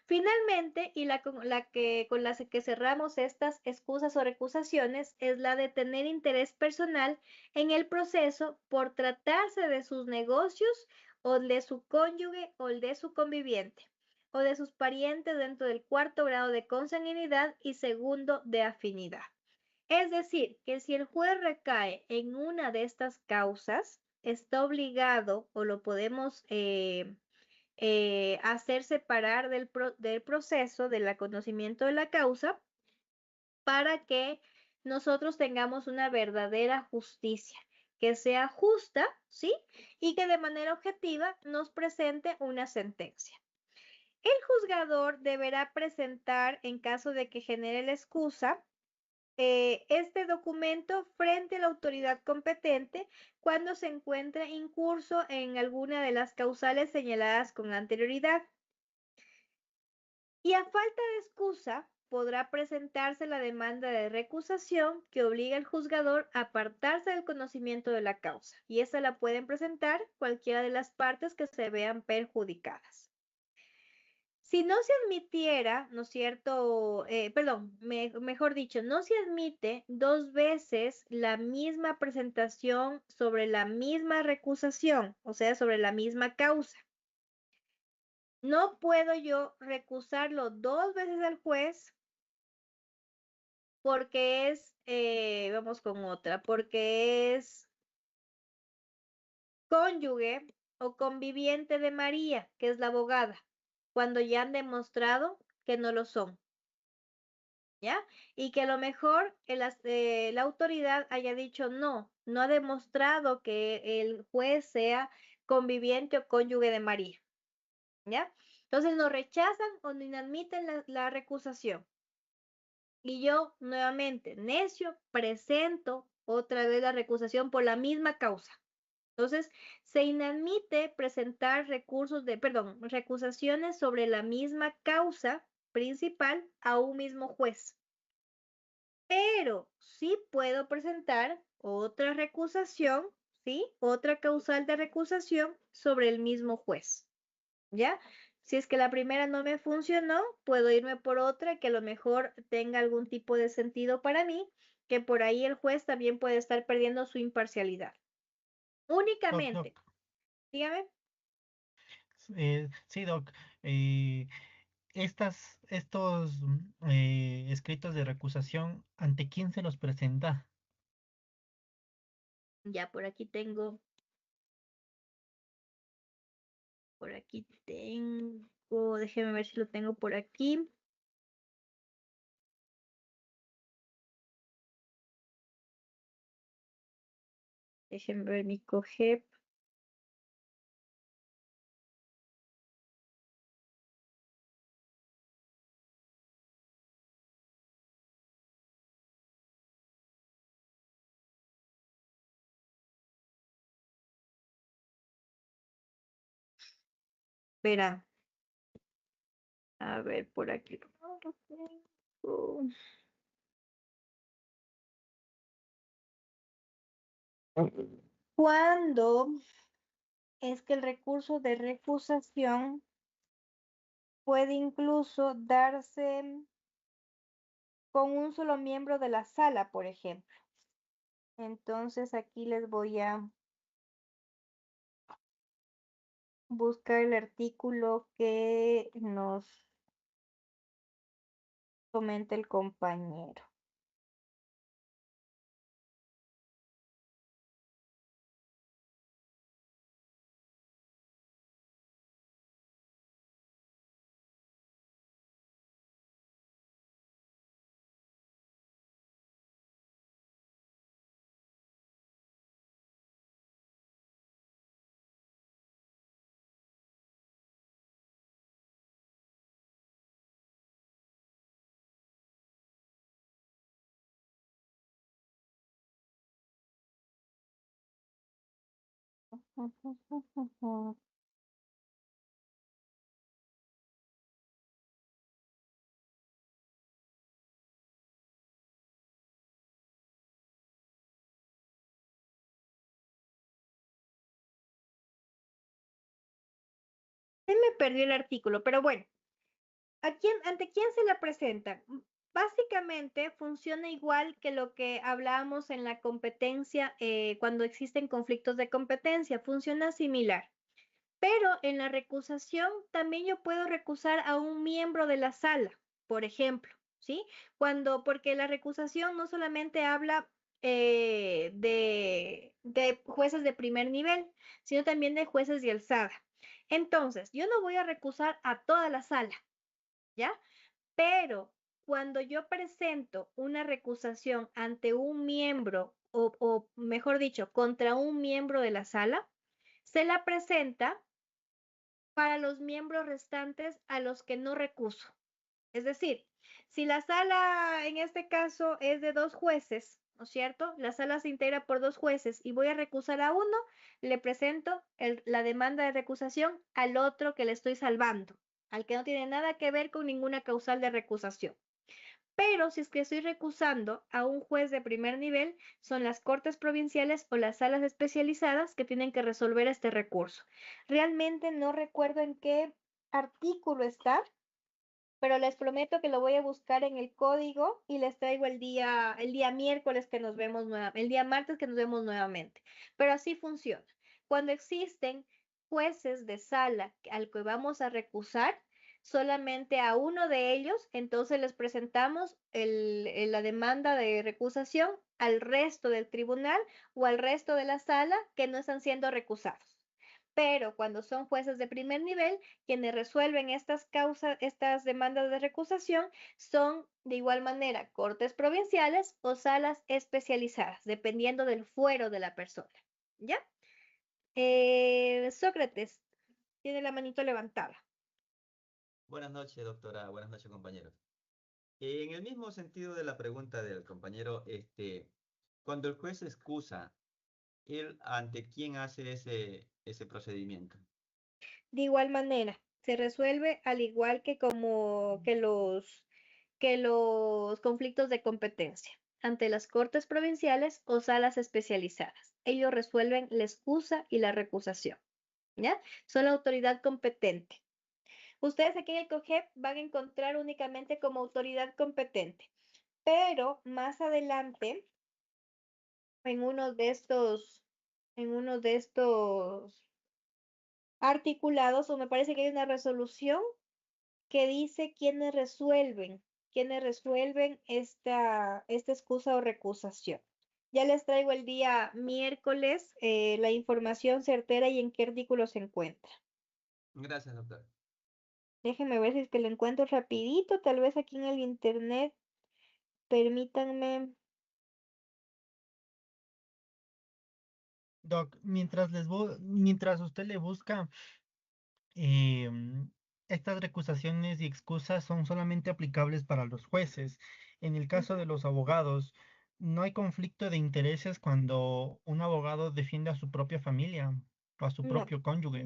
Finalmente, y con la que cerramos estas excusas o recusaciones, es la de tener interés personal en el proceso por tratarse de sus negocios o de su cónyuge o de su conviviente o de sus parientes dentro del 4º grado de consanguinidad y 2º de afinidad. Es decir, que si el juez recae en una de estas causas, está obligado o lo podemos hacer separar del proceso, del conocimiento de la causa, para que nosotros tengamos una verdadera justicia, que sea justa, ¿sí? Y que de manera objetiva nos presente una sentencia. El juzgador deberá presentar, en caso de que genere la excusa, este documento frente a la autoridad competente cuando se encuentre incurso en alguna de las causales señaladas con anterioridad. Y a falta de excusa, podrá presentarse la demanda de recusación que obliga al juzgador a apartarse del conocimiento de la causa. Y esa la pueden presentar cualquiera de las partes que se vean perjudicadas. Si no se admitiera, ¿no es cierto? Mejor dicho, no se admite 2 veces la misma presentación sobre la misma recusación, o sea, sobre la misma causa. No puedo yo recusarlo 2 veces al juez porque es, vamos con otra, porque es cónyuge o conviviente de María, que es la abogada, cuando ya han demostrado que no lo son, ¿ya? Y que a lo mejor la autoridad haya dicho no ha demostrado que el juez sea conviviente o cónyuge de María, ¿ya? Entonces no rechazan o no inadmiten la recusación. Y yo nuevamente, necio, presento otra vez la recusación por la misma causa. Entonces, se inadmite presentar recusaciones sobre la misma causa, principal a un mismo juez. Pero sí puedo presentar otra recusación, ¿sí? Otra causal de recusación sobre el mismo juez, ¿ya? Si es que la primera no me funcionó, puedo irme por otra que a lo mejor tenga algún tipo de sentido para mí, que por ahí el juez también puede estar perdiendo su imparcialidad.
Doc,
Únicamente,
doc.
dígame.
Sí, Doc. Estos escritos de recusación, ¿ante quién se los presenta?
Ya por aquí tengo, déjeme ver si lo tengo por aquí. Déjenme ver mi COGEP. Espera, a ver, por aquí. No lo tengo. ¿Cuándo es que el recurso de recusación puede incluso darse con un solo miembro de la sala, por ejemplo? Entonces aquí les voy a buscar el artículo que nos comenta el compañero. Se me perdió el artículo, pero bueno, ¿ante quién se la presenta? Básicamente funciona igual que lo que hablábamos en la competencia cuando existen conflictos de competencia, funciona similar. Pero en la recusación también yo puedo recusar a un miembro de la sala, por ejemplo, ¿sí? Porque la recusación no solamente habla de jueces de primer nivel, sino también de jueces de alzada. Entonces, yo no voy a recusar a toda la sala, ¿ya? Pero cuando yo presento una recusación ante un miembro, o mejor dicho, contra un miembro de la sala, se la presenta para los miembros restantes a los que no recuso. Es decir, si la sala en este caso es de 2 jueces, ¿no es cierto? La sala se integra por 2 jueces y voy a recusar a uno, le presento la demanda de recusación al otro que le estoy salvando, al que no tiene nada que ver con ninguna causal de recusación. Pero si es que estoy recusando a un juez de primer nivel, son las cortes provinciales o las salas especializadas que tienen que resolver este recurso. Realmente no recuerdo en qué artículo está, pero les prometo que lo voy a buscar en el código y les traigo el día miércoles que nos vemos nuevamente, el día martes que nos vemos nuevamente. Pero así funciona. Cuando existen jueces de sala al que vamos a recusar, solamente a uno de ellos, entonces les presentamos la demanda de recusación al resto del tribunal o al resto de la sala que no están siendo recusados. Pero cuando son jueces de primer nivel, quienes resuelven estas causas, estas demandas de recusación, son de igual manera cortes provinciales o salas especializadas, dependiendo del fuero de la persona. ¿Ya? Sócrates tiene la manito levantada.
Buenas noches, doctora. Buenas noches, compañeros. En el mismo sentido de la pregunta del compañero, cuando el juez excusa, ¿él ante quién hace ese procedimiento?
De igual manera, Se resuelve al igual que como que los conflictos de competencia ante las cortes provinciales o salas especializadas. Ellos resuelven la excusa y la recusación, ¿ya? Son la autoridad competente. Ustedes aquí en el COGEP van a encontrar únicamente como autoridad competente, pero más adelante, en en uno de estos articulados, o me parece que hay una resolución que dice quiénes resuelven esta excusa o recusación. Ya les traigo el día miércoles la información certera y en qué artículo se encuentra.
Gracias, doctora.
Déjenme ver si es que lo encuentro rapidito, tal vez aquí en el internet. Permítanme.
Doc, mientras usted le busca, estas recusaciones y excusas son solamente aplicables para los jueces. En el caso de los abogados, no hay conflicto de intereses cuando un abogado defiende a su propia familia o a su
No,
propio cónyuge.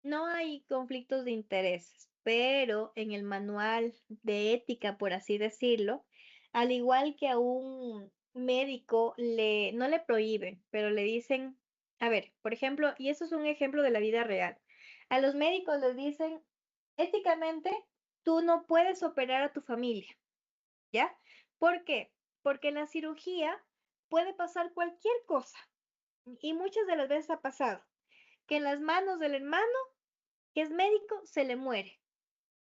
no hay conflictos de intereses, pero en el manual de ética, por así decirlo, al igual que a un médico no le prohíben, pero le dicen, a ver, por ejemplo, y eso es un ejemplo de la vida real. A los médicos les dicen, éticamente, tú no puedes operar a tu familia, ¿ya? ¿Por qué? Porque en la cirugía puede pasar cualquier cosa, y muchas de las veces ha pasado, que en las manos del hermano que es médico, se le muere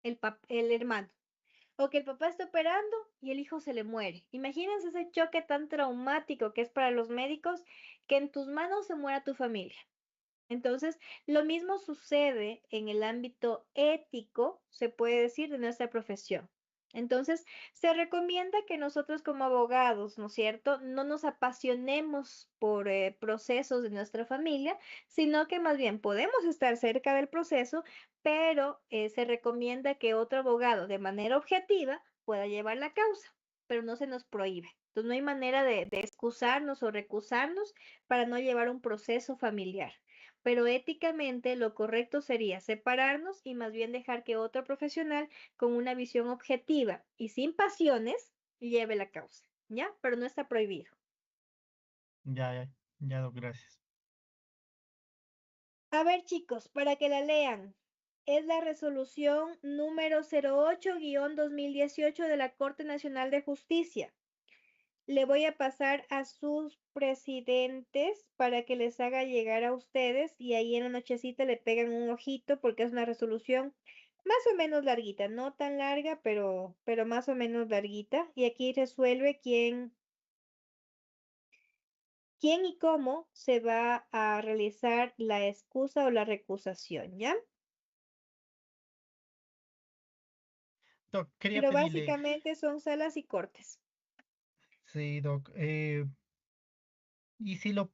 el hermano. O que el papá está operando y el hijo se le muere. Imagínense ese choque tan traumático que es para los médicos que en tus manos se muera tu familia. Entonces, lo mismo sucede en el ámbito ético, se puede decir, de nuestra profesión. Entonces, se recomienda que nosotros como abogados, ¿no es cierto?, no nos apasionemos por procesos de nuestra familia, sino que más bien podemos estar cerca del proceso, pero se recomienda que otro abogado de manera objetiva pueda llevar la causa, pero no se nos prohíbe. Entonces, no hay manera de excusarnos o recusarnos para no llevar un proceso familiar, pero éticamente lo correcto sería separarnos y más bien dejar que otro profesional con una visión objetiva y sin pasiones lleve la causa, ¿ya? Pero no está prohibido.
Ya, Doc, gracias.
A ver, chicos, para que la lean. Es la resolución número 08-2018 de la Corte Nacional de Justicia. Le voy a pasar a sus presidentes para que les haga llegar a ustedes y ahí en la nochecita le pegan un ojito porque es una resolución más o menos larguita, no tan larga, pero más o menos larguita. Y aquí resuelve quién y cómo se va a realizar la excusa o la recusación, ¿ya?
Doc, quería
Pero
pedirle,
básicamente son salas y cortes.
sí, Doc, y si lo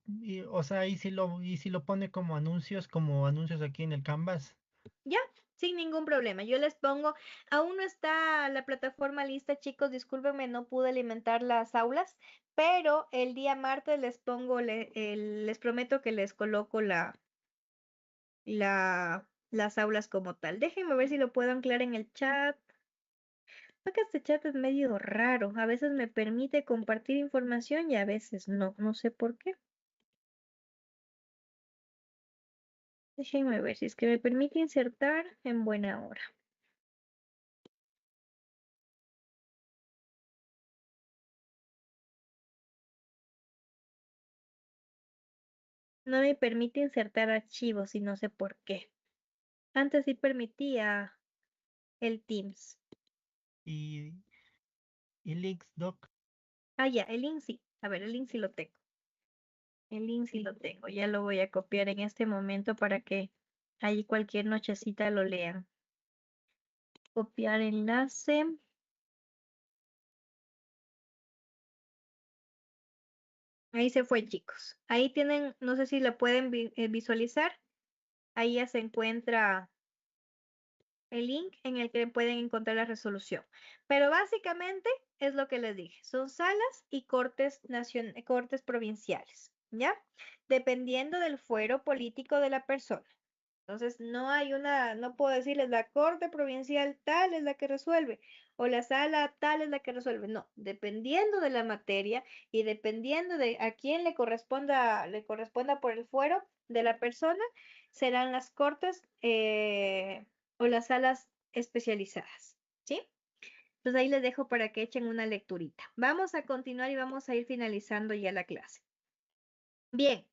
pone como anuncios aquí en el Canvas.
Ya, sin ningún problema. Yo les pongo, aún no está la plataforma lista, chicos, discúlpenme, no pude alimentar las aulas, pero el día martes les pongo, les prometo que les coloco las aulas como tal. Déjenme ver si lo puedo anclar en el chat. Acá este chat es medio raro. A veces me permite compartir información y a veces no. No sé por qué. Déjenme ver si es que me permite insertar en buena hora. No me permite insertar archivos y no sé por qué. Antes sí permitía el Teams.
Y, y links, Doc.
Ah, ya, el link sí. A ver, el link sí lo tengo. El link sí lo tengo. Ya lo voy a copiar en este momento para que ahí cualquier nochecita lo lean. Copiar enlace. Ahí se fue, chicos. Ahí tienen, no sé si la pueden visualizar. Ahí ya se encuentra el link en el que pueden encontrar la resolución. Pero básicamente es lo que les dije, son salas y cortes provinciales, ¿ya? Dependiendo del fuero político de la persona. Entonces, no puedo decirles la corte provincial tal es la que resuelve o la sala tal es la que resuelve. No, dependiendo de la materia y dependiendo de a quién le corresponda por el fuero de la persona, serán las cortes o las salas especializadas, ¿sí? Entonces ahí les dejo para que echen una lecturita. Vamos a continuar y vamos a ir finalizando ya la clase. Bien,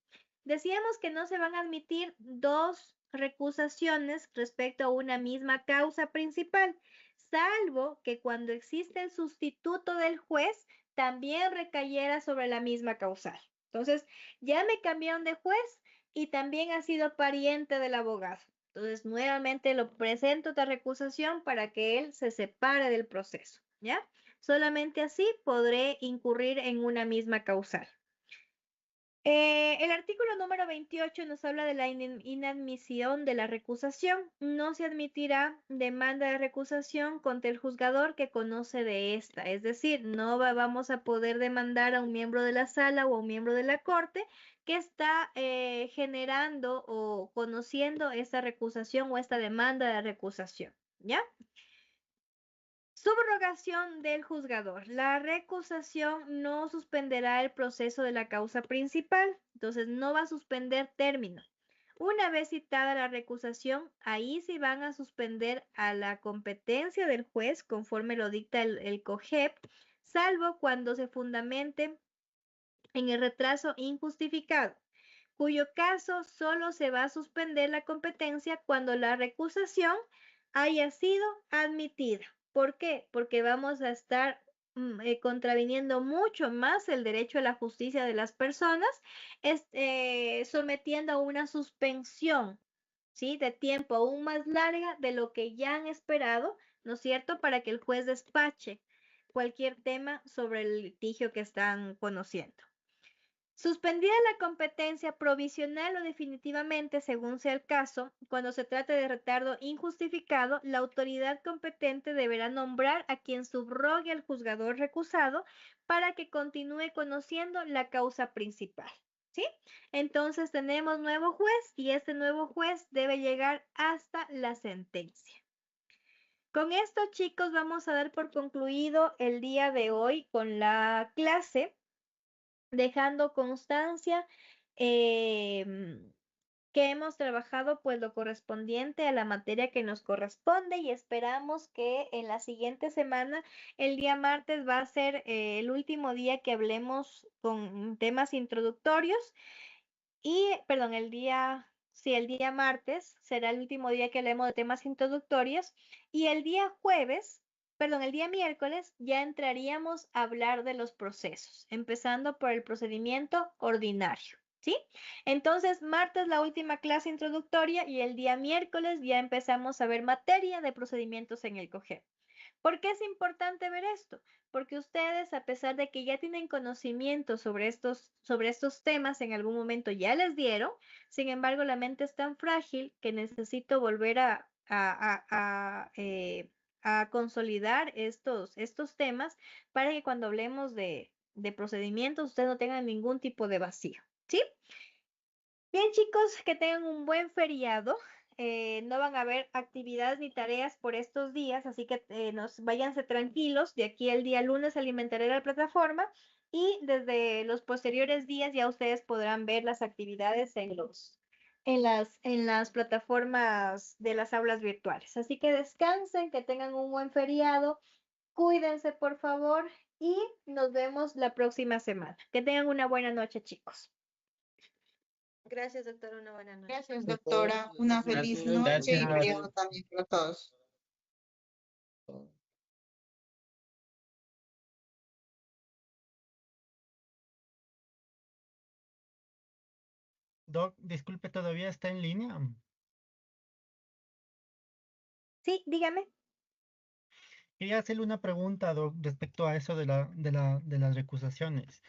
decíamos que no se van a admitir dos recusaciones respecto a una misma causa principal, salvo que cuando existe el sustituto del juez también recayera sobre la misma causal. Entonces, ya me cambiaron de juez y también ha sido pariente del abogado. Entonces, nuevamente lo presento otra recusación para que él se separe del proceso, ¿ya? Solamente así podré incurrir en una misma causal. El artículo número 28 nos habla de la inadmisión de la recusación. No se admitirá demanda de recusación contra el juzgador que conoce de esta. Es decir, no vamos a poder demandar a un miembro de la sala o a un miembro de la corte que está generando o conociendo esta recusación o esta demanda de recusación. ¿Ya? Subrogación del juzgador. La recusación no suspenderá el proceso de la causa principal, entonces no va a suspender término. Una vez citada la recusación, ahí sí van a suspender a la competencia del juez conforme lo dicta el COGEP, salvo cuando se fundamente en el retraso injustificado, cuyo caso solo se va a suspender la competencia cuando la recusación haya sido admitida. ¿Por qué? Porque vamos a estar contraviniendo mucho más el derecho a la justicia de las personas, sometiendo a una suspensión, ¿sí? De tiempo aún más larga de lo que ya han esperado, ¿no es cierto? Para que el juez despache cualquier tema sobre el litigio que están conociendo. Suspendida la competencia provisional o definitivamente, según sea el caso, cuando se trate de retardo injustificado, la autoridad competente deberá nombrar a quien subrogue al juzgador recusado para que continúe conociendo la causa principal. ¿Sí? Entonces tenemos nuevo juez y este nuevo juez debe llegar hasta la sentencia. Con esto, chicos, vamos a dar por concluido el día de hoy con la clase, dejando constancia que hemos trabajado pues lo correspondiente a la materia que nos corresponde y esperamos que en la siguiente semana, el día martes va a ser el último día que hablemos con temas introductorios y, perdón, el día martes será el último día que hablemos de temas introductorios y el día miércoles ya entraríamos a hablar de los procesos, empezando por el procedimiento ordinario, ¿sí? Entonces, martes la última clase introductoria y el día miércoles ya empezamos a ver materia de procedimientos en el COGEP. ¿Por qué es importante ver esto? Porque ustedes, a pesar de que ya tienen conocimiento sobre estos temas, en algún momento ya les dieron, sin embargo, la mente es tan frágil que necesito volver a consolidar estos temas para que cuando hablemos de procedimientos, ustedes no tengan ningún tipo de vacío, ¿sí? Bien, chicos, que tengan un buen feriado. No van a haber actividades ni tareas por estos días, así que váyanse tranquilos. De aquí el día lunes alimentaré la plataforma y desde los posteriores días ya ustedes podrán ver las actividades en las plataformas de las aulas virtuales. Así que descansen, que tengan un buen feriado, cuídense por favor y nos vemos la próxima semana. Que tengan una buena noche, chicos.
Gracias, doctora. Una buena noche.
Gracias, doctora. Una feliz noche y feriado también para todos.
Doc, disculpe, ¿todavía está en línea?
Sí, dígame.
Quería hacerle una pregunta, Doc, respecto a eso de las recusaciones.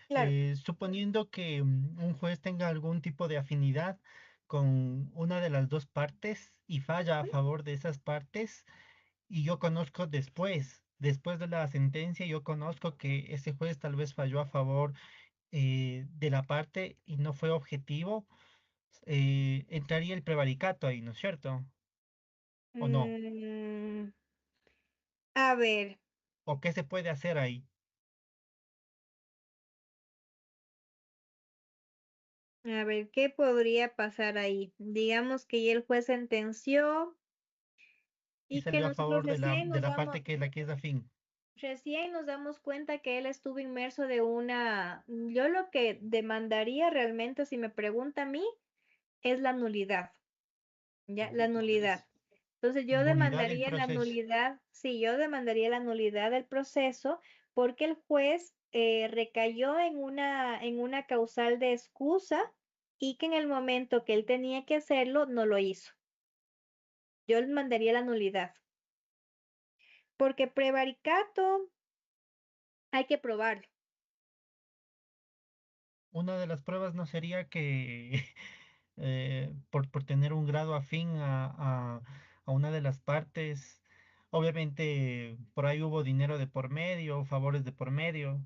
Claro.
Suponiendo que un juez tenga algún tipo de afinidad con una de las dos partes y falla a favor de esas partes, y yo conozco después de la sentencia, yo conozco que ese juez tal vez falló a favor de la parte y no fue objetivo. entraría el prevaricato ahí, ¿no es cierto? ¿O no?
Mm, a ver,
¿O qué se puede hacer ahí?
¿qué podría pasar ahí? Digamos que ya el juez sentenció
Y
y que
salió a
nosotros
favor de la parte que la que es afín.
recién nos damos cuenta que él estuvo inmerso de una, yo lo que demandaría realmente, si me pregunta a mí, es la nulidad, ¿ya? La nulidad. Entonces yo
Nulidad del
demandaría la
proceso.
nulidad, sí, yo demandaría la nulidad del proceso porque el juez recayó en una causal de excusa y que en el momento que él tenía que hacerlo, no lo hizo. Yo le mandaría la nulidad. Porque prevaricato hay que probarlo.
Una de las pruebas no sería que por tener un grado afín a una de las partes, obviamente por ahí hubo dinero de por medio, favores de por medio.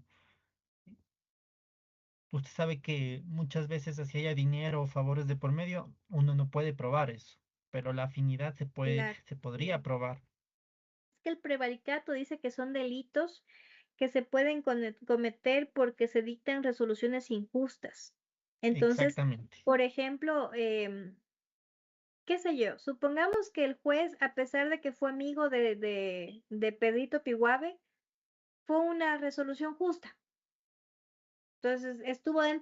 Usted sabe que muchas veces así haya dinero o favores de por medio, uno no puede probar eso, pero la afinidad
Claro.
se podría probar.
Es que el prevaricato dice que son delitos que se pueden cometer porque se dictan resoluciones injustas. Entonces,
Exactamente.
por ejemplo, qué sé yo, supongamos que el juez, a pesar de que fue amigo de Pedrito Pihuave, fue una resolución justa. Entonces, estuvo dentro